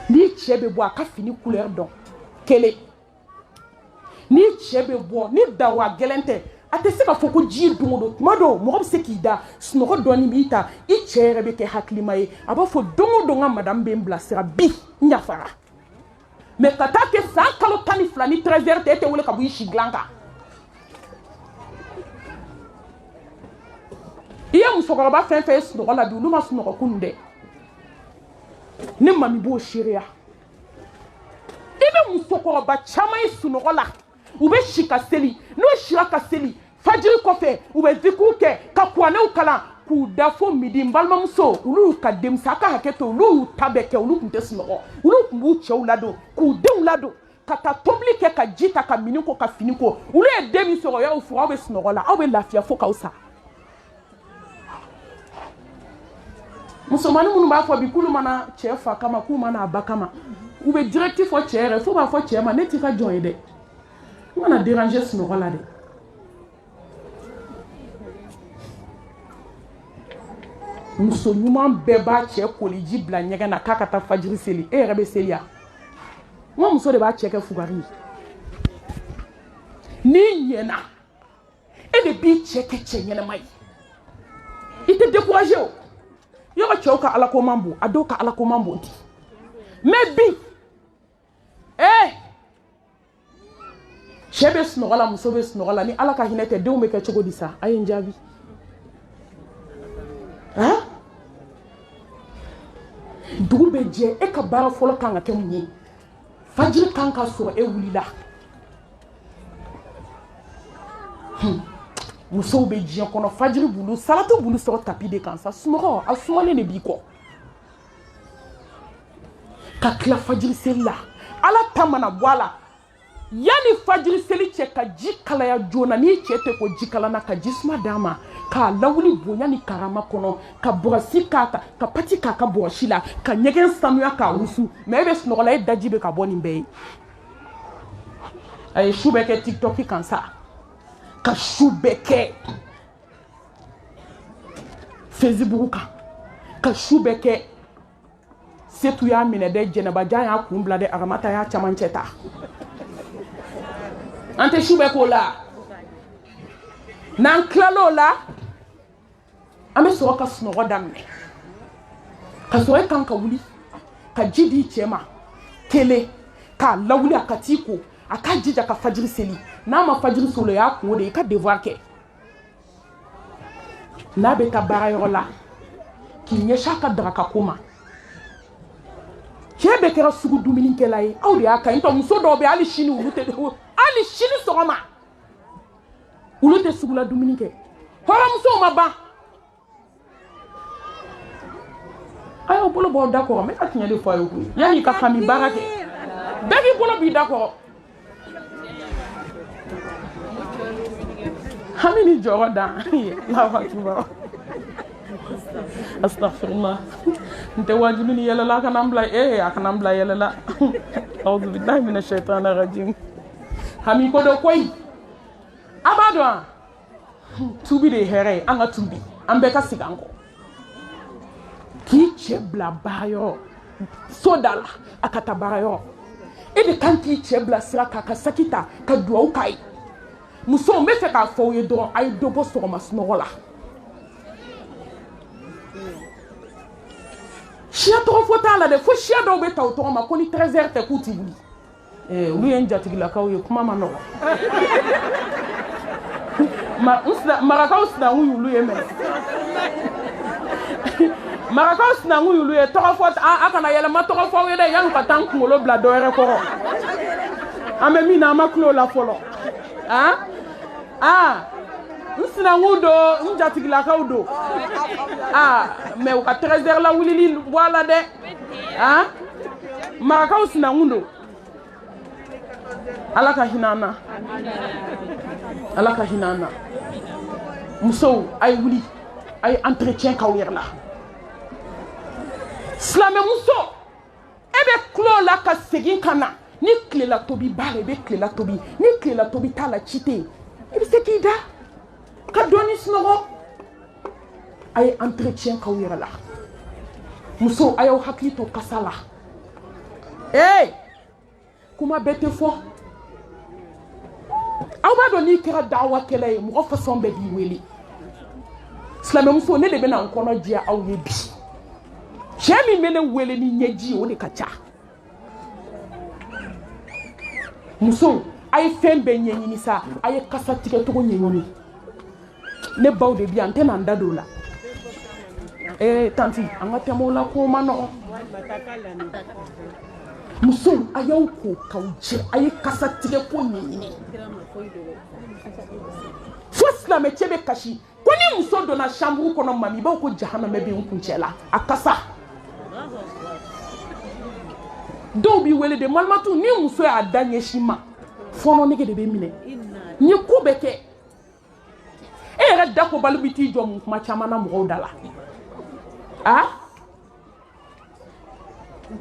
ni chebe bo aka fini couleur don kele ni chebe bo ni dawa gelente ate se ka foko ji dungo mado mo se ki da sno doni mita I chere be ke haklimaye aba fo dungo nga madame be mblasera bi nyafara me kata ke sa kalo tani flani 13h tete wole ka bu ishi glanka iya musokoro ba fen fe sno la bi luma sno ko kunde ne mami bo shiria ibe musokoro ba chama sno la ube shika seli no shiraka seli fajiri kofe ube zikuke ka kwane ukala ku dafo midi mbalma muso ulu ka demsaka haketo ulu tabeke ulu kunte sno ulu kumbu cheulado ku deulado kata toblike ka jita ka miniko ka finiko ulu e demi soro ya ufura ube sno la awe lafia foka usa musomani munu ba fo bi kulu mana chefa kama ku mana abakama ube directif fo chere fo ba fo chema neti ka joinde on a dérangé ce rôle-là. Nous sommes bébés chez Koliji Blagnaga na kakata fajiri seli e rebe selia. Moi muso de ba cheke fugari. Ni yena. Et de bi cheke chenyena mai. Il te découragé. Yo choka ala komambo, adoka ala komambo ndi. Mais bi chebe snogola musobe snogola ni ala ka hinete de umeke chogo disa ayen jabi dube je e ka bara folo kanga ke munyi fajiri kanka so e wulila musobe je kono fajiri bulu salatu bulu so tapi de kansa snogo asumale ne bi ko ka kla fajiri sella ala tamana wala yani fajiri seli che ka jikala ya jona ni chete ko jikala na ka jisma dama ka lawuli bonya ni karama kono ka borasi kaka ka pati kaka borashila ka nyegen samuya ka wusu mebe snogola e dajibe ka boni mbey ay shubeke tiktok kansa ka shubeke facebook ka shubeke setu ya mine de jenaba ja ya kumbla de aramata ya chamancheta ante shube ko la nan klalo la ame so ka sunɔgɔ daminɛ ka sɔrɔ e kan ka wuli ka ji di cɛ ma tele k'a lawuli a ka t'i ko a k'a jija ka fajiri seli n'a ma fajiri seli o y'a kun o de ye i ka devoir kɛ n'a bɛ taa baarayɔrɔ la k'i ɲɛsin a ka daraka ko ma cɛ bɛɛ kɛra sugu dumunikɛla ye aw de y'a ka ɲi ntɔ muso dɔw bɛ hali sini olu tɛ hali sini sɔgɔma olu tɛ sugula dumuni kɛ hɔrɔnmusow ma ban a y'aw bolo bɔ da kɔrɔ n bɛ ka tiɲɛ de fɔ a ye koyi yanni ka fami baara kɛ bɛɛ k'i bolo b'i da kɔrɔ hami ni jɔyɔrɔ dan Allahu akibar astaghfirullah n tɛ wajibi ni yɛlɛla a kana n bila a kana n bila yɛlɛla a'udhu billahi minash shaitanir rajim hami ko dɔ koyi a b'a dɔn wa tubi de ye hɛrɛ ye an ka tubi an bɛɛ ka segin an kɔ k'i cɛ bila baarayɔrɔ so da la a ka taa baarayɔrɔ e de kan k'i cɛ bila sira kan ka saki ta ka duwawu k'a ye musow n bɛ fɛ k'a fɔ aw ye dɔrɔn a ye dɔ bɔ sɔgɔma sunɔgɔ la siya tɔgɔ fɔ t'a la dɛ fo siya dɔw bɛ ta o tɔgɔ ma ko ni 13h tɛ k'u tɛ wuli olu ye n jatigilakaw ye kuma ma nɔgɔ marakaw sinankun y'olu ye mɛ marakaw sinankun y'olu ye tɔgɔ fɔ a kana yɛlɛma tɔgɔ fɔ aw ye dɛ yanni ka taa n kunkolo bila dɔ wɛrɛ kɔrɔ an bɛ min na an ma kulo la fɔlɔ n sinankun don n jatigilakaw don mɛ u ka 13h la wulili bɔ a la dɛ marakaw sinankun don ala ka hinɛ an na ala ka hinɛ an na musow a ye wuli a ye entretien k'aw yɛrɛ la silamɛmuso e bɛ tulo la ka segin ka na ni tilela tobi b'a la i bɛ tilela tobi ni tilela tobi t'a la ci tɛ yen i bɛ se k'i da ka dɔɔni sunɔgɔ a ye entretien k'aw yɛrɛ la musow a y'aw hakili to kasa la kuma bɛɛ tɛ fɔ aw b'a dɔn n'i kɛra dawakɛla ye mɔgɔ fasɔn bɛɛ b'i wele silamɛmuso ne de bɛna n kɔnɔ diya aw ye bi cɛ min bɛ ne wele ni ɲɛji ye o de ka ca musow a ye fɛn bɛɛ ɲɛɲini sa a ye kasa tigɛcogo ɲɛɲini ne baw de bi yan n tɛna n da don o la tanti an ka tɛmɛ o la ko ma nɔgɔn musow a y'aw ko k'aw jɛ a ye kasa tigɛ ko ɲɛɲini fo silamɛ cɛ bɛ kasi ko ni muso donna chambre kɔnɔ mami b'aw ko jahanama bɛ n kuncɛ la a kasa dɔw b'i wele de malimatu ni muso y'a da ɲɛsin ma fɔɔnɔ nege de bɛ minɛ n ye ko bɛɛ kɛ e yɛrɛ dakobali bɛ t'i jɔ mun kuma caman na mɔgɔw da la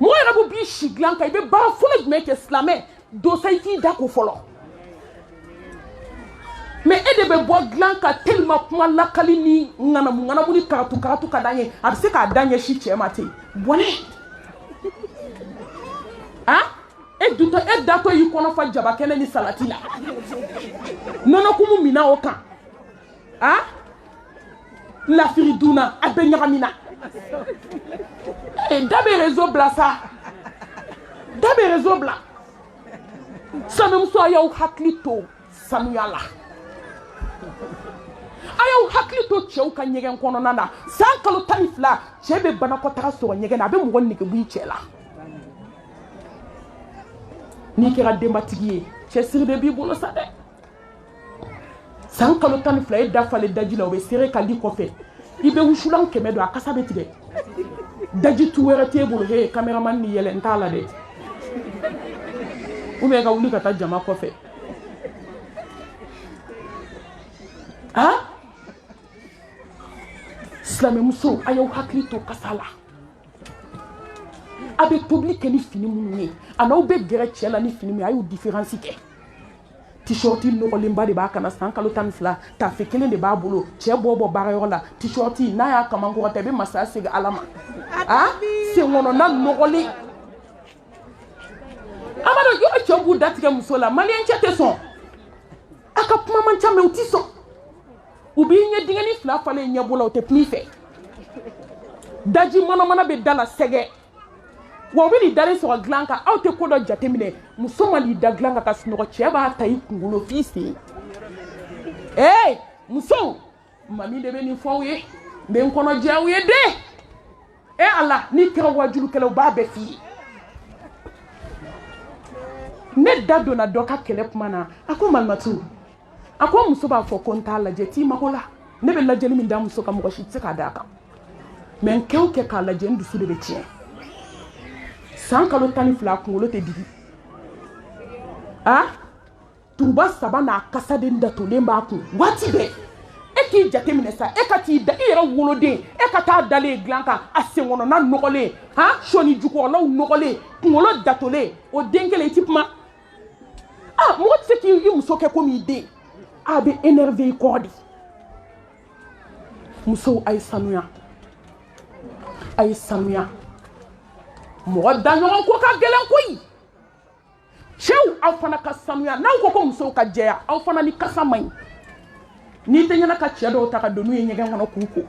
mɔgɔ yɛrɛ bɛ b'i si dilan kan i bɛ baara fɔlɔ jumɛn kɛ silamɛ dosa i k'i da ko fɔlɔ mais e de bɛ bɔ dilan kan tellement kuma lakali ni ŋanamu ni karatu ka d'an ye a bɛ se k'a da ɲɛsin cɛ ma ten bɔnɛ e datɔ y'i kɔnɔ fa jabakɛnɛ ni salati la nɔnɔkumu mina o kan lafiri dunna a bɛ ɲagamina da bɛ réseau bila sa da bɛ réseau bila sanumuso a y'aw hakili to sanuya la a y'aw hakili to cɛw ka ɲɛgɛn kɔnɔna na san kalo 12 cɛ bɛ banakɔtaga sɔrɔ ɲɛgɛn na a bɛ mɔgɔ nege bɔ i cɛ la n'i kɛra denbatigi ye cɛsiri de b'i bolo sa dɛ san kalo 12 e dafalen daji la o bɛ sere ka di kɔfɛ i bɛ wusulan 100 don a kasa bɛ tigɛ daji tu wɛrɛ t'e bolo caméraman ni yɛlɛ n t'a la dɛ ou bien ka wuli ka taa jama kɔfɛ silamɛmuso a y'aw hakili to kasa la a bɛ tobili kɛ ni fini minnu ye a n'aw bɛ gɛrɛ cɛ la ni fini min a y'o différence kɛ t-shirt nɔgɔlenba de b'a kana san kalo 12 tafe kelen de b'a bolo cɛ bɔ baarayɔrɔ la t-shirt n'a y'a kamankɔrɔ ta i bɛ masaya segin ala ma sen kɔnɔna nɔgɔlen a b'a dɔn yɔrɔ cɛw b'u datigɛ muso la maliyɛn cɛ tɛ sɔn ka kuma man ca mais u ti sɔn u b'i ɲɛ dingɛni fila falen ɲɛ bolo u tɛ kuma i fɛ daji manamana bɛ da la sɛgɛ wa u bɛ nin dalen sɔrɔ dilan kan aw tɛ ko dɔ jateminɛ muso ma nin da dilan kan ka sunɔgɔ cɛ b'a ta i kunkolo f'i sen muso mami de bɛ nin fɔ aw ye n bɛ n kɔnɔ jɛ aw ye de ala n'i kɛra wajulukɛla u b'a bɛɛ f'i ye ne da donna dɔ ka kɛlɛ kuma na a ko Malimatu a ko muso b'a fɔ ko n t'a lajɛ t'i mago la ne bɛ lajɛli min da muso ka mɔgɔ si tɛ se k'a d'a kan mais n kɛ o kɛ k'a lajɛ n dusu de bɛ tiɲɛ san kalo 12 a kunkolo tɛ digi turuba 3 n'a kasaden datugulen b'a kun waati bɛɛ e k'i jateminɛ sa e ka t'i da i yɛrɛ woloden e ka taa dalen dilan kan a senkɔnɔna nɔgɔlen sɔni jukɔrɔlaw nɔgɔlen kunkolo datugulen o den kelen i ti kuma mɔgɔ tɛ se k'i muso kɛ komi i den a bɛ énervé i kɔ de musow a ye sanuya mɔgɔ daɲɔgɔn ko ka gɛlɛn koyi cɛw aw fana ka sanuya n'aw ko musow ka jɛya aw fana ni kasa man ɲi n'i tɛ ɲɛna ka cɛ dɔw ta ka don n'u ye ɲɛgɛn kɔnɔ k'u ko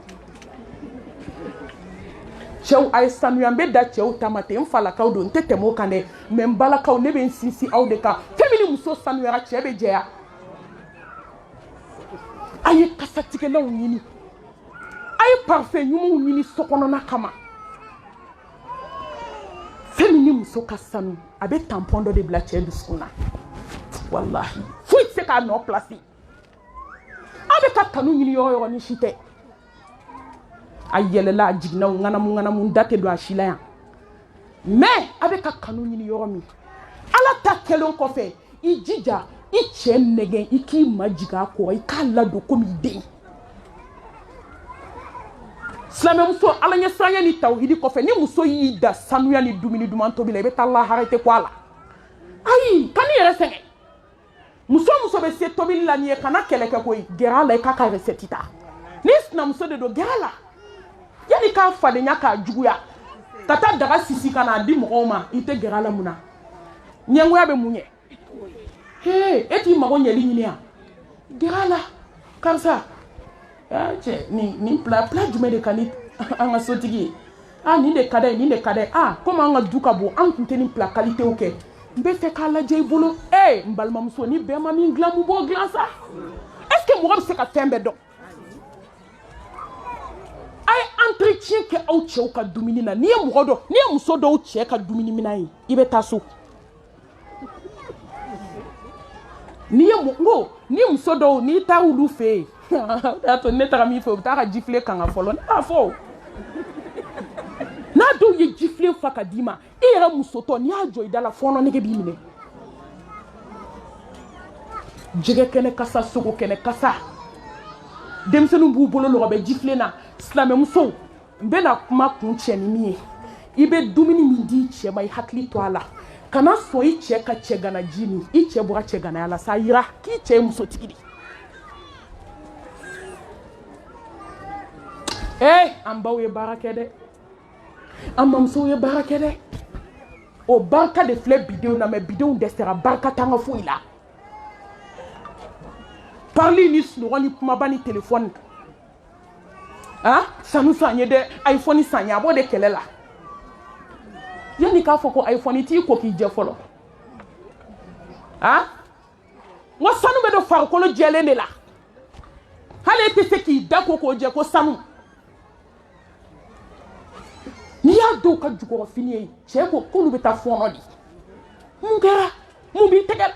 cɛw a ye sanuya n bɛ da cɛw ta ma ten n falakaw don n tɛ tɛmɛ o kan dɛ mais n balakaw ne bɛ n sinsin aw de kan fɛn min ni muso sanuyara cɛ bɛ jɛya a ye kasatigɛlaw ɲini a ye parfum ɲumanw ɲini sokɔnɔna kama fɛn min ni muso ka sanu a bɛ tampon dɔ de bila cɛ dusukun na walahi foyi tɛ se k'a nɔ place a bɛ ka kanu ɲini yɔrɔ yɔrɔ ni si tɛ a yɛlɛla a jiginna ŋanamu da tɛ don a si la yan mais a bɛ ka kanu ɲini yɔrɔ min ala ta kɛlen kɔfɛ i jija i cɛ nɛgɛn i k'i majigin a kɔrɔ i k'a ladon komi i den silamɛmuso ala ɲɛ siranya ni tawhidi kɔfɛ ni muso y'i da sanuya ni dumuni duman tobi la i bɛ taa lahara i tɛ ko a la ayi ka n'i yɛrɛ sɛgɛn muso bɛ se tobili la n'i ye kana kɛlɛ kɛ koyi gɛrɛ a la i k'a ka recette ta ni sinamuso de don gɛrɛ a la yanni k'a fadenya k'a juguya ka taa daga sisi ka n'a di mɔgɔw ma i tɛ gɛrɛ a la mun na ɲɛngoya bɛ mun ɲɛ e t'i mago ɲɛli ɲini yan gɛrɛ a la karisa cɛ nin plat jumɛn de ka di an ka sotigi ye nin de ka d'a ye nin de ka d'a ye komi an ka du ka bon an tun tɛ nin plat qualitéw kɛ n bɛ fɛ k'a lajɛ i bolo n balimamuso ni bɛɛ ma min dilan mun b'o dilan sa est-ce que mɔgɔ bɛ se ka fɛn bɛɛ dɔn a ye entretien kɛ aw cɛw ka dumuni na n'i ye muso dɔw cɛ ka dumuni minan ye i bɛ taa so ni muso dɔw n'i taara olu fɛ yen y'a to ne taara min fɛ u bɛ taa ka jifilen kan fɔlɔ ne b'a fɔ n'a dɔw ye jifilen fa ka d'i ma i yɛrɛ musotɔ n'i y'a jɔ i da la fɔɔnɔ nege b'i minɛ jɛgɛ kɛnɛ kasa sogo kɛnɛ kasa denmisɛnninw b'u bolo lɔgɔ bɛ jifilen na silamɛmusow n bɛna kuma kun cɛ ni min ye i bɛ dumuni min di cɛ ma i hakili to a la kana sɔn i cɛ ka cɛ gana ji min i cɛ bɔra cɛ ganaya la sa yira k'i cɛ ye musotigi de an baw ye baara kɛ dɛ an mamusow ye baara kɛ dɛ o barika de filɛ bidenw na mais bidenw dɛsɛra barika t'an ka foyi la parli ni sunɔgɔ ni kumaba ni telefɔni sanu san ye dɛ iphone san ye a b'o de kɛlɛ la yanni k'a fɔ ko iphone t'i ko k'i jɛ fɔlɔ n ko sanu bɛ don farikolo jɛlen de la hali e tɛ se k'i da ko k'o jɛ ko sanu n'i y'a dɔw ka jukɔrɔ fini ye cɛ ko k'olu bɛ taa fɔɔnɔ de mun kɛra mun b'i tɛgɛ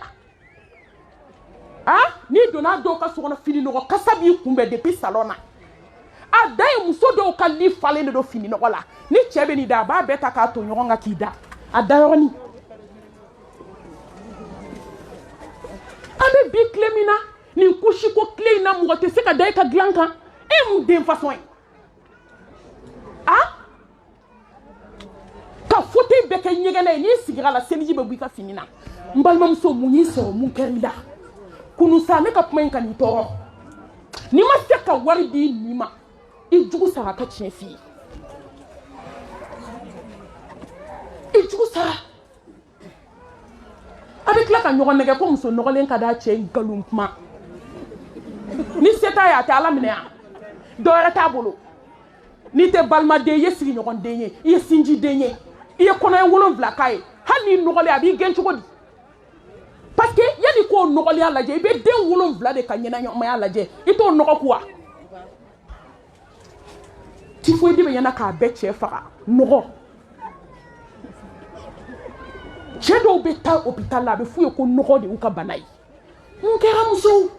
la n'i donna dɔw ka sokɔnɔ fini nɔgɔ kasa b'i kunbɛn depuis salon na a da ye muso dɔw ka li falen de don fini nɔgɔ la ni cɛ bɛ nin da a b'a bɛɛ ta k'a to ɲɔgɔn kan k'i da a da yɔrɔnin an bɛ bi tile min na nin kusiko tile in na mɔgɔ tɛ se ka da i ka dilan kan e ye mun den façon ye ka fauteuil bɛɛ kɛ ɲɛgɛnɛ ye n'i sigira la seliji bɛ bɔ i ka fini na n balimamuso mun y'i sɔrɔ mun kɛra i la kunu sa ne ka kuma in ka n'i tɔɔrɔ n'i ma se ka wari di nin ma i jugu sara a ka tiɲɛ f'i ye i jugu sara a bɛ tila ka ɲɔgɔn nɛgɛ ko muso nɔgɔlen ka d'a cɛ nkalon kuma ta ya ta ala minɛ yan dɔ wɛrɛ t'a bolo n'i tɛ balimaden i ye sigiɲɔgɔnden ye i ye sinjiden ye i ye kɔnɔɲɛ 7 k'a ye hali n'i nɔgɔlen a b'i gɛn cogo di parce que yanni k'o nɔgɔlenya lajɛ i bɛ den 7 de ka ɲɛnamaya lajɛ i t'o nɔgɔ ku wa typhoïde bɛ ɲɛna k'a bɛɛ cɛ faga nɔgɔ cɛ dɔw bɛ taa hôpital la a bɛ f'u ye ko nɔgɔ de y'u ka bana ye mun kɛra musow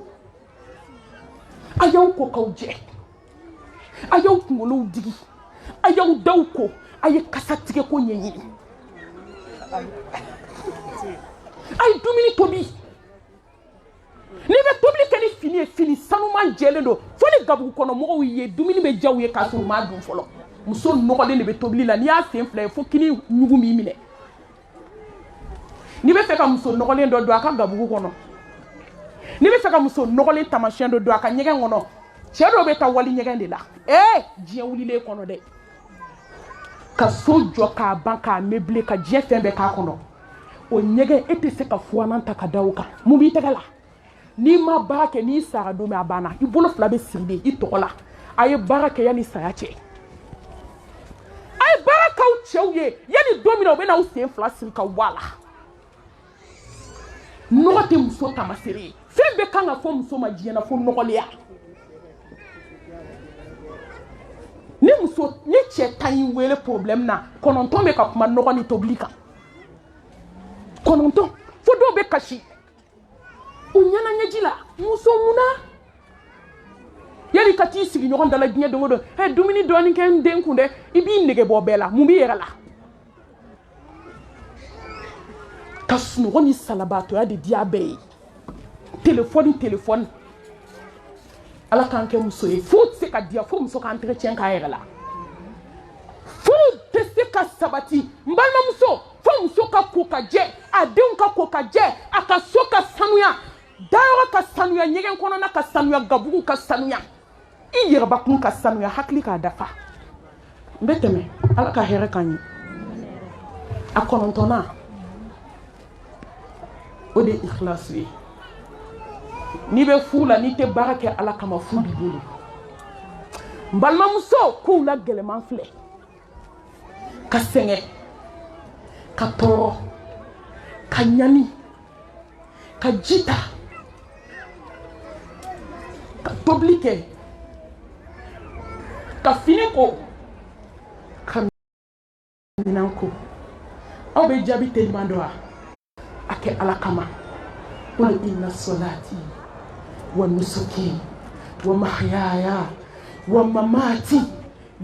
a y'aw ko k'aw jɛ a y'aw kunkolow digi a y'aw daw ko a ye kasa tigɛ ko ɲɛɲini a ye dumuni tobi n'i bɛ tobili kɛ ni fini ye fini sanuman jɛlen don fo ni gabugu kɔnɔ mɔgɔw ye dumuni bɛ diya u ye k'a sɔrɔ u m'a dun fɔlɔ muso nɔgɔlen de bɛ tobili la n'i y'a sen fila ye fo kini ɲugu b'i minɛ n'i bɛ fɛ ka muso nɔgɔlen dɔ don a ka gabugu kɔnɔ n'i bɛ fɛ ka muso nɔgɔlen taamasiyɛn dɔ don a ka ɲɛgɛn kɔnɔ cɛ dɔw bɛ taa wali ɲɛgɛn de la diɲɛ wulilen kɔnɔ dɛ ka so jɔ k'a ban k'a meublé ka diɲɛ fɛn bɛɛ k'a kɔnɔ o ɲɛgɛn e tɛ se ka fuwanan ta ka da o kan mun b'i tɛgɛ la n'i ma baara kɛ n'i sara don min a banna i bolo fila bɛ siri de i tɔgɔ la a ye baara kɛ yanni saya cɛ a ye baara k'aw cɛw ye yanni don min na u bɛ n'aw sen fila siri ka bɔ a la nɔgɔ tɛ muso taamasere ye fɛn bɛɛ kan ka fɔ muso ma diɲɛ na fo nɔgɔlenya ni cɛ ta y'i wele problème na 9 bɛ ka kuma nɔgɔ ni tobili kan 9 fo dɔw bɛ kasi u ɲɛna ɲɛji la muso munna yanni ka t'i sigi ɲɔgɔn dala diɲɛ don o don dumuni dɔɔni kɛ n den kun dɛ i b'i nege bɔ bɛɛ la mun b'i yɛrɛ la ka sunɔgɔ ni salabaatoya de di a bɛɛ ye téléphone ala k'an kɛ muso ye fo tɛ se ka diya fo muso ka entretien k'a yɛrɛ la fo tɛ se ka sabati n balimamuso fo muso ka ko ka jɛ a denw ka ko ka jɛ a ka so ka sanuya dayɔrɔ ka sanuya ɲɛgɛn kɔnɔna ka sanuya gabugu ka sanuya i yɛrɛbakun ka sanuya hakili k'a dafa n bɛ tɛmɛ ala ka hɛrɛ k'an ye a 9nan o de ye ikhlasu ye n'i bɛ furu la n'i tɛ baara kɛ ala kama fu b'i bolo n balimamuso k'u la gɛlɛman filɛ ka sɛgɛn ka tɔɔrɔ ka ɲani ka ji ta ka tobili kɛ ka fini ko ka minan ko aw bɛ jaabi teliman dɔ wa a kɛ ala kama qul inna salati wa nusuki wa mahyaya wa mamati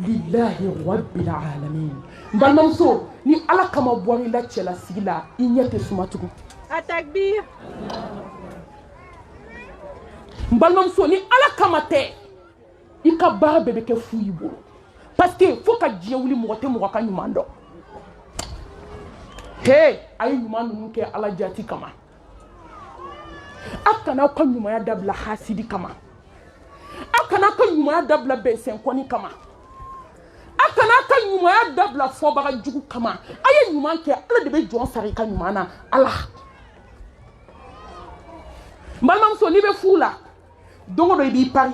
lillahi rabbil alamin n balimamuso ni ala kama bɔra i la cɛlasigi la i ɲɛ tɛ suma tugun a takbir n balimamuso ni ala kama tɛ i ka baara bɛɛ bɛ kɛ fu y'i bolo parce que fo ka diɲɛ wuli mɔgɔ tɛ mɔgɔ ka ɲuman dɔn a ye ɲuman ninnu kɛ ala jati kama a kana aw ka ɲumanya dabila hasidi kama a kana aw ka ɲumanya dabila bɛnsɛnkɔni kama a kana aw ka ɲumanya dabila fɔbaga jugu kama a ye ɲuman kɛ ala de bɛ jɔn sara i ka ɲuman na ala n balimamuso n'i bɛ furu la don o don i b'i pari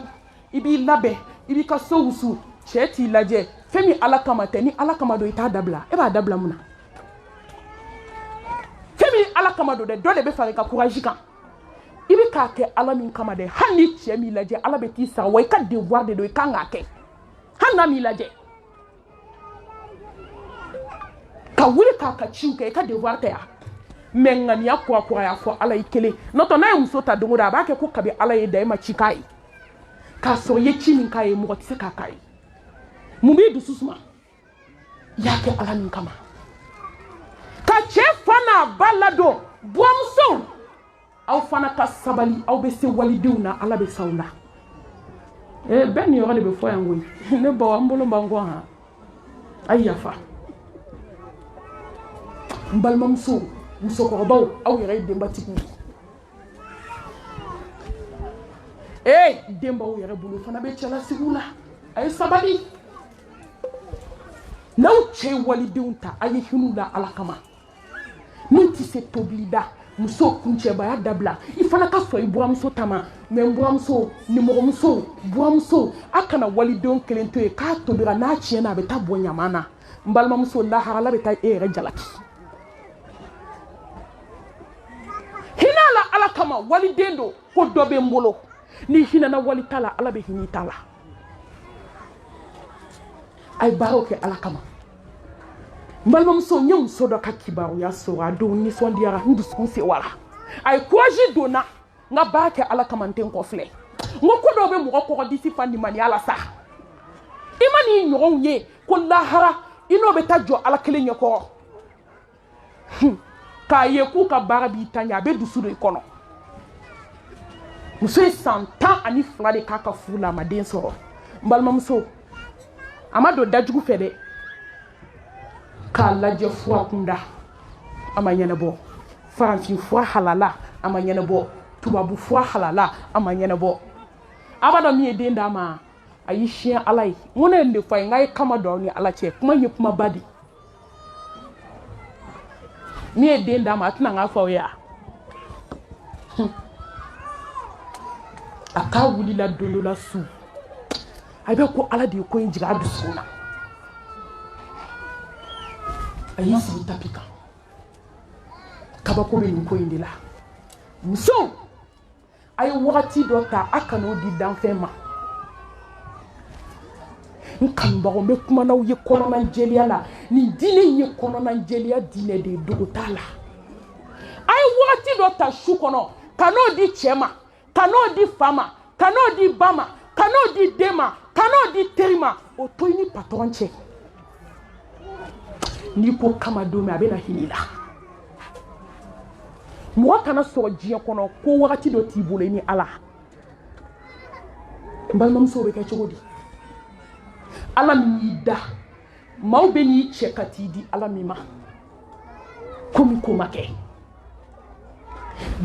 i b'i labɛn i b'i ka so wusu cɛ t'i lajɛ fɛn min ala kama tɛ ni ala kama don i t'a dabila e b'a dabila mun na fɛn min ala kama don dɛ dɔ de bɛ fara i ka courage kan i bɛ k'a kɛ ala min kama dɛ hali ni cɛ m'i lajɛ ala bɛ t'i sara wa i ka devoir de don i kan k'a kɛ hali n'a m'i lajɛ ka wuli k'a ka ciw kɛ i ka devoir tɛ yan mais ŋaniya kurakuraya fɔ ala ye kelen n'o tɛ n'a ye muso ta don o don a b'a kɛ ko kabi ala ye da e ma ci k'a ye k'a sɔrɔ i ye ci min k'a ye mɔgɔ tɛ se k'a k'a ye mun b'i dusu suma i y'a kɛ ala min kama ka cɛ fa n'a ba ladon buwamusow aw fana ka sabali aw bɛ se walidenw na ala bɛ s'aw la bɛɛ nin yɔrɔ de bɛ fɔ yan koyi ne baw an bolo b'an kɔ han a ye yafa n balimamusow musokɔrɔbaw aw yɛrɛ ye denbatigiw ye denbaw yɛrɛ bolo fana bɛ cɛlasigiw la a ye sabali n'aw cɛ ye walidenw ta a ye hin'u la ala kama min tɛ se tobili da muso kuncɛbaya dabila I fana ka sɔn I buramuso ta ma mais buramuso nimɔgɔmuso buramuso a kana walidenw kelen to yen k'a tobira n'a tiɲɛna a bɛ taa bɔ ɲaman na n balimamuso laharala bɛ taa e yɛrɛ jalaki hinɛ la Ala kama waliden don ko dɔ bɛ n bolo ni hinɛna wali t'a la Ala bɛ hinɛ I ta la a ye baaraw kɛ Ala kama n balimamuso n ye muso dɔ ka kibaruya sɔrɔ a don nisɔndiyara n dusukun sewara a ye courage donna n ka baara kɛ Ala kama n tɛ n kɔfilɛ n ko ko dɔw bɛ mɔgɔ kɔgɔdisi fa limaniya la sa I ma n'i ɲɔgɔnw ye ko lahara I n'o bɛ taa jɔ Ala kelen ɲɛkɔrɔ k'a ye k'u ka baara b'i ta ɲɛ a bɛ dusu don I kɔnɔ muso ye san 12 de k'a ka furu la a ma den sɔrɔ n balimamuso a ma don dajugu fɛ dɛ k'a lajɛ fura kunda a ma ɲɛnabɔ farafin fura halala a ma ɲɛnabɔ tubabu fura halala a ma ɲɛnabɔ a b'a dɔn min ye den d'a ma a y'i siɲɛ Ala ye n ko ne ye nin de fɔ a ye n k'a ye kama don aw ni Ala cɛ kuma in ye kumaba de min ye den d'a ma a tɛna n k'a fɔ aw ye a k'a wulila don dɔ la su a bɛ ko Ala de ye ko in jigin a dusukun na a y'i sigi tapi kan kabako bɛ nin ko in de la musow a ye wagati dɔ ta a kan'o di danfɛn ma n kanubagaw n bɛ kuma n'aw ye kɔnɔna jɛlenya la nin diinɛ in ye kɔnɔna jɛlenya diinɛ de ye dogo t'a la a ye wagati dɔ ta su kɔnɔ ka n'o di cɛ ma ka n'o di fa ma ka n'o di ba ma ka n'o di den ma ka n'o di teri ma o to I ni patɔrɔn cɛ n'i ko kama don min a bɛ na hinɛ I la mɔgɔ kana sɔrɔ diɲɛ kɔnɔ ko wagati dɔ t'i bolo I ni Ala n balimamuso bɛ kɛ cogo di Ala min y'i da maaw bɛ n'i cɛ ka t'i di Ala min ma komi ko ma kɛ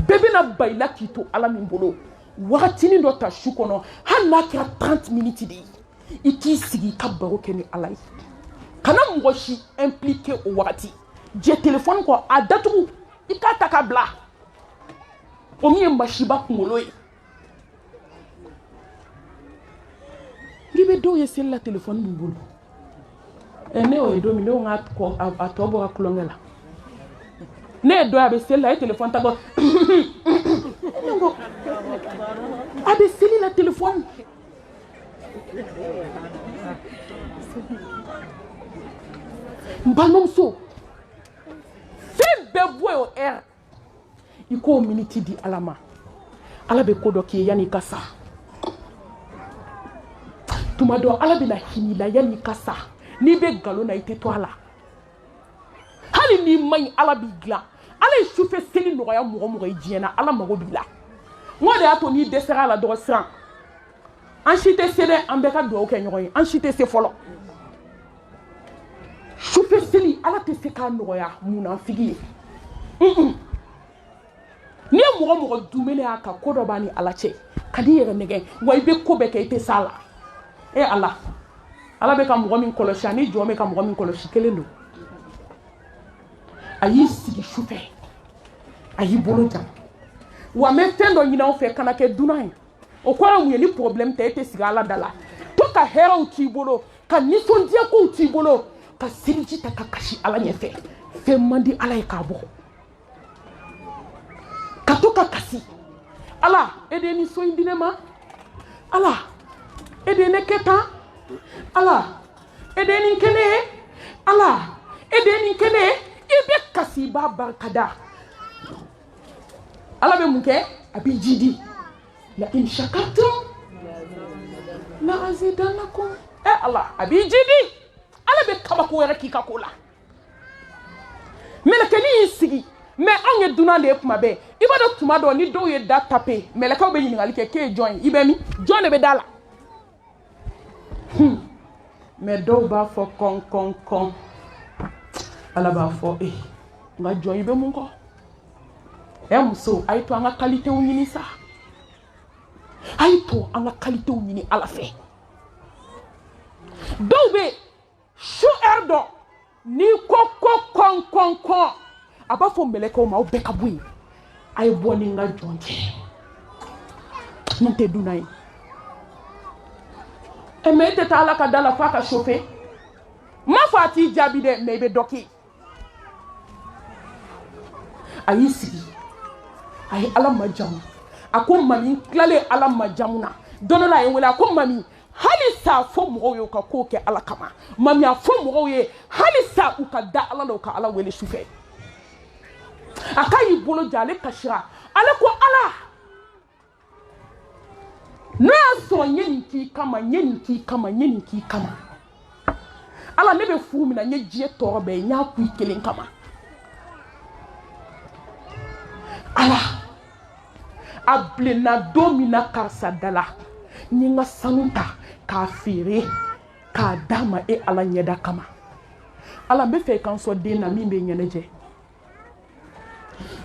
bɛɛ bɛna ba I la k'i to Ala min bolo wagatinin dɔ ta su kɔnɔ hali n'a kɛra 30 minutes de ye I k'i sigi I ka baro kɛ ni Ala ye kana mɔgɔ si impliqué o wagati jɛ téléphone kɔ a datugu I k'a ta ka bila o min ye masiba kunkolo ye n'i bɛ dɔw ye seli la téléphone b'u bolo ne y'o ye don min ne y'o a tɔ bɔ ka kulonkɛ la ne ye dɔ ye a bɛ seli la a ye téléphone ta bɔ a bɛ seli la téléphone n balimamuso fɛn bɛɛ bɔ yen o heure I k'o minute di Ala ma Ala bɛ ko dɔ k'i ye yanni I ka sa tuma dɔ Ala bɛna hinɛ I la yanni I ka sa n'i bɛ nkalon na I tɛ to a la hali n'i ma ɲi Ala b'i dilan Ala ye sufɛ seli nɔgɔya mɔgɔ mɔgɔ ye diɲɛ na Ala mago b'i la n ko de y'a to n'i dɛsɛra a la dɔrɔn siran an si tɛ se dɛ an bɛɛ ka dugawu kɛ ɲɔgɔn ye an si tɛ se fɔlɔ sufɛ seli Ala tɛ se k'a nɔgɔya munafigi ye n'i ye mɔgɔ mɔgɔ dumuni y'a kan ko dɔ b'a ni Ala cɛ ka n'i yɛrɛ nɛgɛ wa I bɛ ko bɛɛ kɛ I tɛ s'a la Ala bɛ ka mɔgɔ min kɔlɔsi ani jɔn bɛ ka mɔgɔ min kɔlɔsi kelen don a y'i sigi sufɛ a y'i bolo jan wa n bɛ fɛn dɔ ɲini aw fɛ kana kɛ dunan ye o kɔrɔ ye mun ye ni problème tɛ e tɛ sigi Ala da la to ka hɛrɛw t'i bolo ka nisɔndiyakow t'i bolo ka seliji ta ka kasi Ala ɲɛfɛ fɛn man di Ala ye k'a bɔ ka to ka kasi Ala e de ye nin so in di ne ma Ala e de ye ne kɛ tan Ala e de ye nin kɛ ne ye Ala e de ye nin kɛ ne ye I bɛ kasi I b'a barikada Ala bɛ mun kɛ a b'i jidi la in shakartum la azidannakum Ala a b'i jidi Ala bɛ kabako wɛrɛ k'i ka ko la mɛlɛkɛnin y'i sigi mais anw ye dunan de ye tuma bɛɛ I b'a dɔn tuma dɔ ni dɔw ye da tape mɛlɛkɛw bɛ ɲininkali kɛ k'e ye jɔn ye I bɛ min jɔn de bɛ da la mais dɔw b'a fɔ kɔn kɔn kɔn Ala b'a fɔ n ka jɔn I bɛ mun kɔ muso a ye to an ka qualitéw ɲini sa a ye to an ka qualitéw ɲini Ala fɛ dɔw bɛ su heure dɔ n'i ko ko kɔn kɔn kɔn a b'a fɔ mɛlɛkɛw ma aw bɛɛ ka bɔ yen ay boni nga jonje nte dunay e me te tala ka dala fa ka chauffer ma fati jabi de me be doki ayi sigi ay ala majamu ako mami klale ala majamuna dono la en wala ko mami halisa fo mo yo ka ko ke ala kama mami a fo mo ye halisa u ka da ala lo ka ala wele sufe akayi bolo jale kashira ala ko ala na so nyenki kama ala ne be fu mi na nye jie toro be nya ku kelen kama ala ablena domina karsa dala nyinga sanunta ka fere ka dama e ala nyeda kama ala be fe kan so de na mi be nyeneje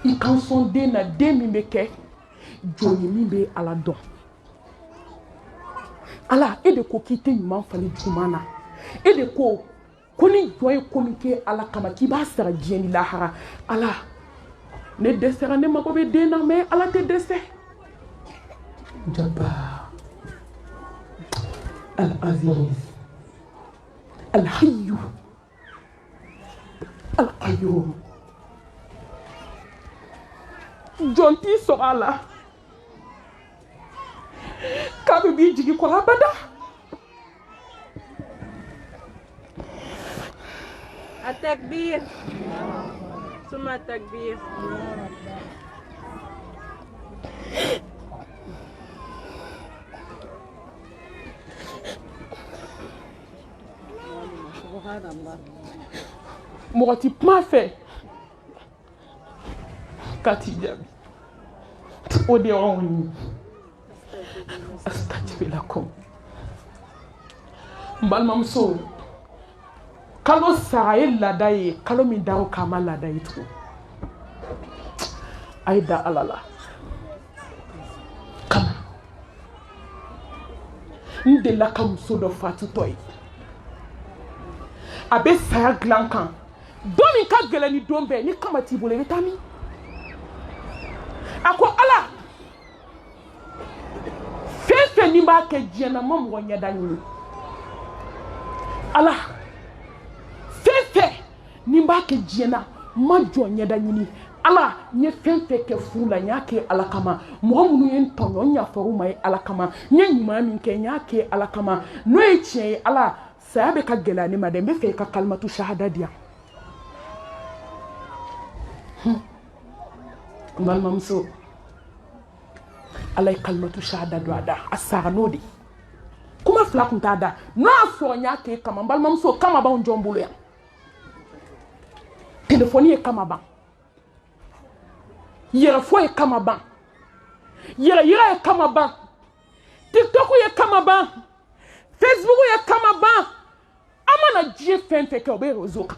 i kan so de na de mi be ke joni mi be ala don ala e de ko kite nyuma fali jumana e de ko koni joye komike ala kama ki ba sara jeni lahara ala ne desera ne mako be de na me ala te dese jabbar al-aziz al-hayy al-qayyum jonti so ala kabe bi jigi ko abada التكبير ثم التكبير سبحان الله moti pas fait kati jabi ode on astaghfirullakum balmamso kalo saraye ladaye kalo mi dawo kama ladaye tu aida alala kama ndela kamso do fatu toy abe saya glankan domi ka gele ni dombe ni kama tibule vitami ako ala fefe ni ba ke jena mom wonya danyi ala nimba ke jena ma jonye da nyini ala nye fenfe ke fula nyake ala kama muhamunu yen tonyo nya faru mai ala kama nye nyima min ke nyake ala kama no eche ala sabe ka gelani madembe fe ka kalmatu shahada dia mal mamso ala kalmatu shahada doada asara nodi kuma fla kuntada no so nyake kama mal mamso kama ba njombulo ya téléphone est comme avant. Hier fois est comme avant. Hier est comme avant. TikTok est comme avant. Facebook est comme avant. Amana Dieu fait que obé rozoka.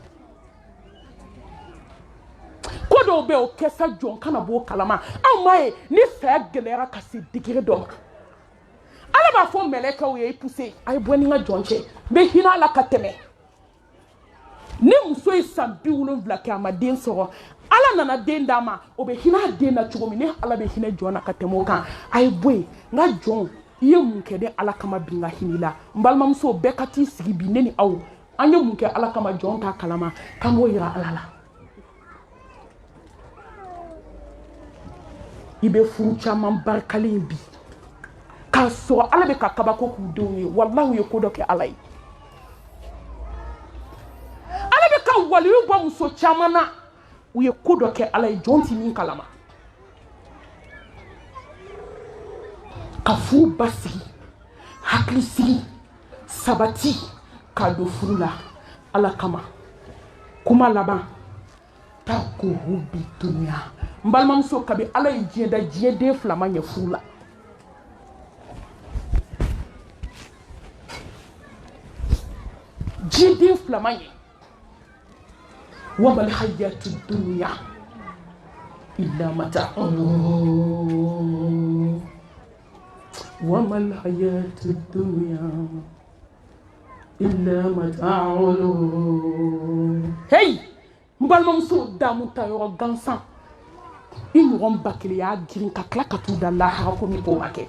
Kodo obé o kessa jon kana bo kalama. Amae ni fa gelera kasi digire do. Ala ba fo meleka o ye poussé. Ay boni nga jonche. Be hina la kateme. Ne muso yi sambi wolonvila kɛ a ma den sɔrɔ ala nana den d'a ma o bɛ hinɛ a den na cogo min ne ala bɛ hinɛ jɔn na ka tɛmɛ o kan a ye bɔ yen n ka jɔn i ye mun kɛ ne ala kama bi n ka hinɛ la n balimamuso bɛɛ ka t'i sigi bi ne ni aw an ye mun kɛ ala kama jɔn t'a kalama k'an b'o yira ala la i bɛ furu caman barikalen bi k'a sɔrɔ ala bɛ ka kabako k'u denw ye walahi u ye ko dɔ kɛ ala ye waliyu bɔ muso caman na u ye ko dɔ kɛ ala ye jɔn ti min kalama ka furu basigi hakili sigi sabati ka don furu la ala kama kuma laban takuhu bi dunya n balimamuso kabi ala ye diɲɛ da diɲɛ den fila ma ɲɛ furu la diɲɛ den fila ma ɲɛ وما الحياة الدنيا إلا متاع وما الحياة الدنيا إلا متاع هي مبالمامسو دامو تايو غانسان in ron bakiliya girin ka kila ka t'u da lahara komi k'o ma kɛ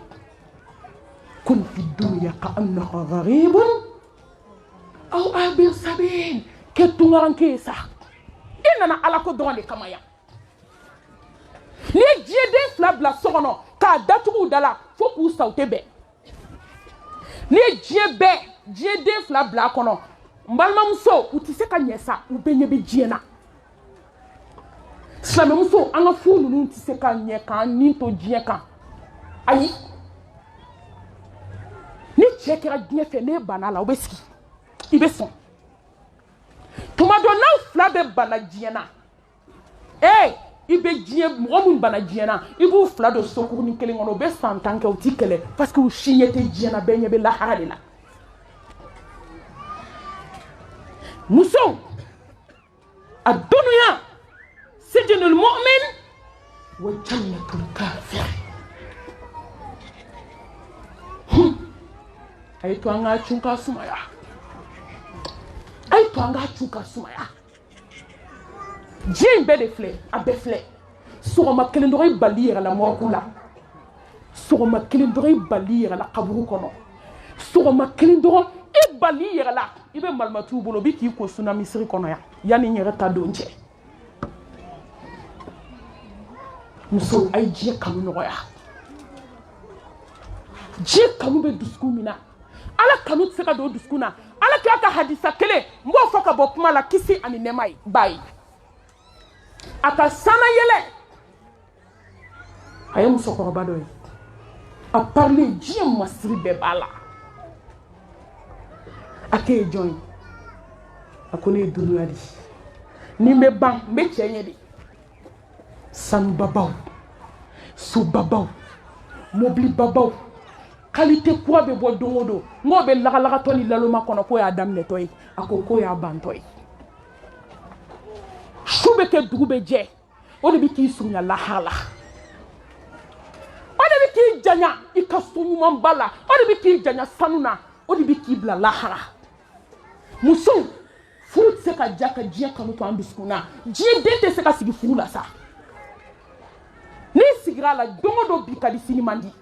kun fi dunya ka annaka gharibun aw abir sabil kɛ tungaran ke sa i nana ala ko dɔrɔn de kama yan ni ye diɲɛden fila bila so kɔnɔ k'a datugu da la fo k'u sa u tɛ bɛn ni ye diɲɛden fila bila a kɔnɔ n balimamuso u tɛ se ka ɲɛ sa u bɛɛ ɲɛ bɛ diɲɛ na silamɛmuso an ka furu ninnu tɛ se ka ɲɛ k'an ni to diɲɛ kan ayi ni cɛ kɛra diɲɛ fɛ ne banna la u bɛ sigi i bɛ sɔn tuma dɔ n'aw fila bɛ bana diɲɛ na i bɛ diɲɛ mɔgɔ minnu bana diɲɛ na i b'u fila don sokurunin kelen kɔnɔ u bɛ san 10 kɛ u tɛ kɛlɛ parce que u si ɲɛ tɛ diɲɛ na bɛɛ ɲɛ bɛ lahara de la muso a dunuya sijinul mu'min wa jannatul kafir a yi to an ka cun ka sumaya a yi to an ka cun ka sumaya diɲɛ in bɛɛ de filɛ a bɛɛ filɛ sɔgɔma kelen dɔrɔn i bali yɛrɛ la mɔgɔku la sɔgɔma kelen dɔrɔn i bali yɛrɛ la kaburu kɔnɔ sɔgɔma kelen dɔrɔn i bali yɛrɛ la i bɛ malimatuw bolo bi k'i ko suna misiri kɔnɔ yan yanni n yɛrɛ ta don cɛ muso a ye diɲɛ kanu nɔgɔya diɲɛ kanu bɛ dusukun min na ala kanu tɛ se ka don dusukun na ala k'a ka hadisa kelen n b'o fɔ ka bɔ kuma la kisi ani nɛɛma ye ba ye a ka sana yɛlɛ a ye musokɔrɔba dɔ ye a parle diɲɛ masiri bɛɛ b'a la a k'e ye jɔn ye a ko ne ye dunuya de ni n bɛ ban n bɛ cɛ ɲɛ de sanubabaw sobabaw mobilibabaw qualité kura bɛ bɔ don o don n'o bɛ lagalagatɔ ni laloma kɔnɔ k'o y'a daminɛtɔ ye a ko k'o y'a bantɔ ye su bɛ kɛ dugu bɛ jɛ o de bɛ k'i surunya lahara la o de bɛ k'i janya i ka so ɲumanba la o de bɛ k'i janya sanu na o de bɛ k'i bila lahara muso furu tɛ se ka ja ka diɲɛ kanu to an dusukun na diɲɛ den tɛ se ka sigi furu la sa n'i sigira a la don o don bi ka di sini man di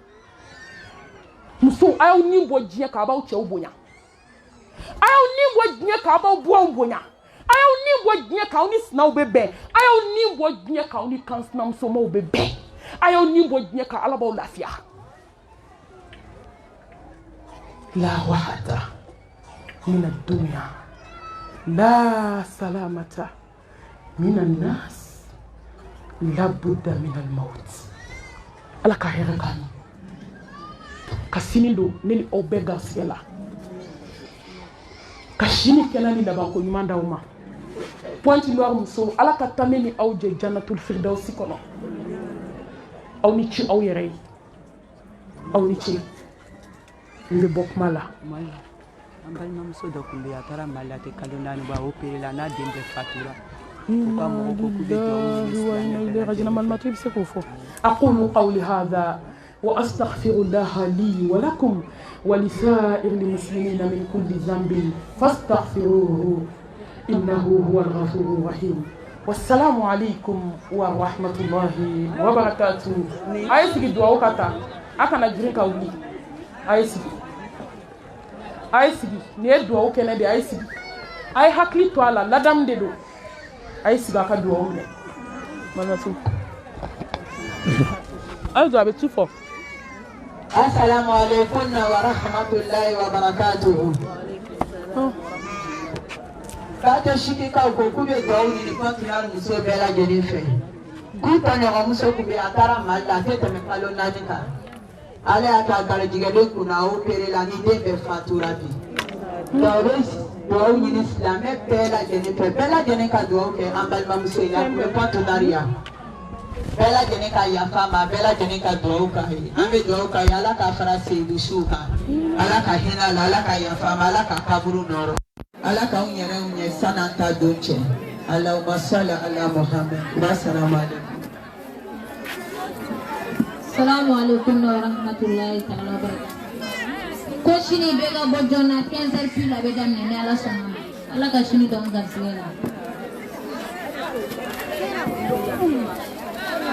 muso a y'aw ni bɔ diɲɛ kan a b'aw cɛw bonya a y'aw ni bɔ diɲɛ kan a b'aw buwaw bonya a y'aw ni bɔ diɲɛ kan aw ni sinaw bɛ bɛn a y'aw ni bɔ diɲɛ kan aw ni kansinamusomaw bɛ bɛn a y'aw ni bɔ diɲɛ kan ala b'aw lafiya la wahada min ad-dunya la salamata min an-nas la budda min al-maut ala ka hɛrɛ k'an ye ka sini don ne ni aw bɛɛ garisigɛ la ka sini kɛnɛ ni labanko ɲuman d'aw ma Pointe Noire muso ala ka taa ne ni aw jɛ jannatul firdausi kɔnɔ aw ni ci aw yɛrɛ ye aw ni ci n bɛ bɔ kuma la an balimamuso dɔ tun bɛ yen a taara mali la ten kalo 4 bɔ a opéré la n'a den bɛɛ fatura أقول قولي هذا وأستغفر الله لي ولكم ولسائر المسلمين من كل ذنب فاستغفروه إنه هو الغفور الرحيم والسلام عليكم ورحمة الله وبركاته. أيسي دعوة كتا أكنا جريكا ولي أيسي نير دعوة كنا دي أيسي أي حكلي توالا لدم ديدو أيسي باكا دعوة مني مالماتو أيضا بتشوفه. السلام عليكم ورحمة الله وبركاته. Kata shiki ka ukukube kwa uni ni kwa kiyari muso bela jenife. Guta nyonga muso kubi atara mala tete mekalo nanika. Ale ata kare jigele kuna opere la ni debe fatura bi. Dawes dua uni ni islame bela jenife. Bela jenika dua uke ambal mamuso ila kube kwa tunaria. Bela jenika ya fama, bela jenika dua uka hii. Ambe dua uka ya alaka farasi idushuka. Alaka hina, alaka ya fama, alaka kaburu noro. Alaka unye sananta donche. Allahumma salli ala Muhammad. Wassalamu alaikum. Assalamu alaikum wa rahmatullahi ta'ala wa barakatuh. Ko shini bega bojona 15 pila beda ne ala sama. Ala ka shini don garsiela.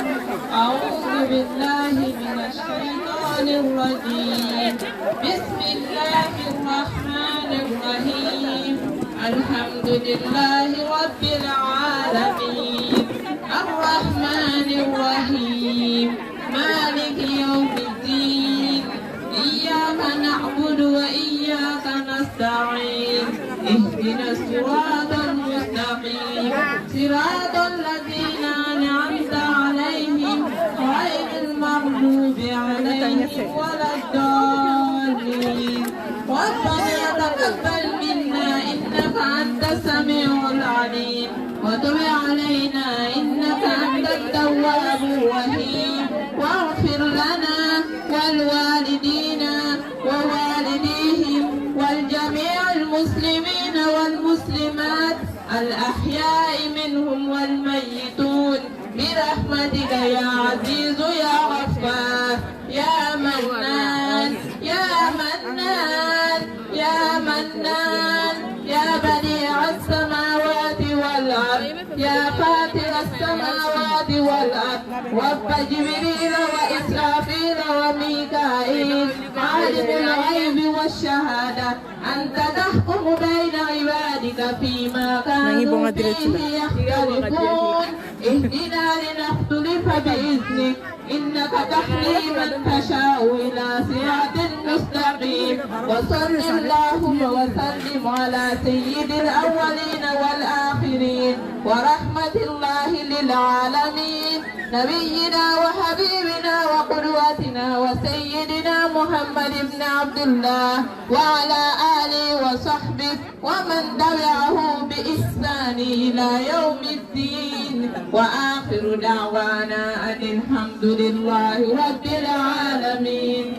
أعوذ بالله من الشيطان الرجيم بسم الله الرحمن الرحيم الحمد لله رب العالمين الرحمن الرحيم مالك يوم الدين إياك نعبد وإياك نستعين اهدنا الصراط المستقيم صراط الذين أنعمت عليهم غير المغضوب عليهم ولا الضالين ربنا تقبل منا إنك أنت السميع العليم وتب علينا إنك أنت التواب الرحيم واغفر لنا ولوالدينا ووالديهم ولجميع المسلمين والمسلمات الأحياء منهم والميتون برحمتك يا عزيز يا غفار يا منان يا منان يا منان يا بديع السماوات والأرض يا فاتر السماوات والأرض رب جبريل وإسرافيل وميكائيل عالم الغيب والشهادة أنت تحكم بين عبادك فيما كانوا فيه يختلفون اهدنا لنختلف بإذنك إنك تهدي من تشاء إلى صراط مستقيم وصل اللهم وسلم على سيد الأولين والآخرين ورحمة الله للعالمين نبينا وحبيبنا وقدوتنا وسيدنا محمد بن عبد الله وعلى آله وصحبه ومن تبعه بإحسان إلى يوم الدين وآخر دعوانا أن الحمد لله رب العالمين.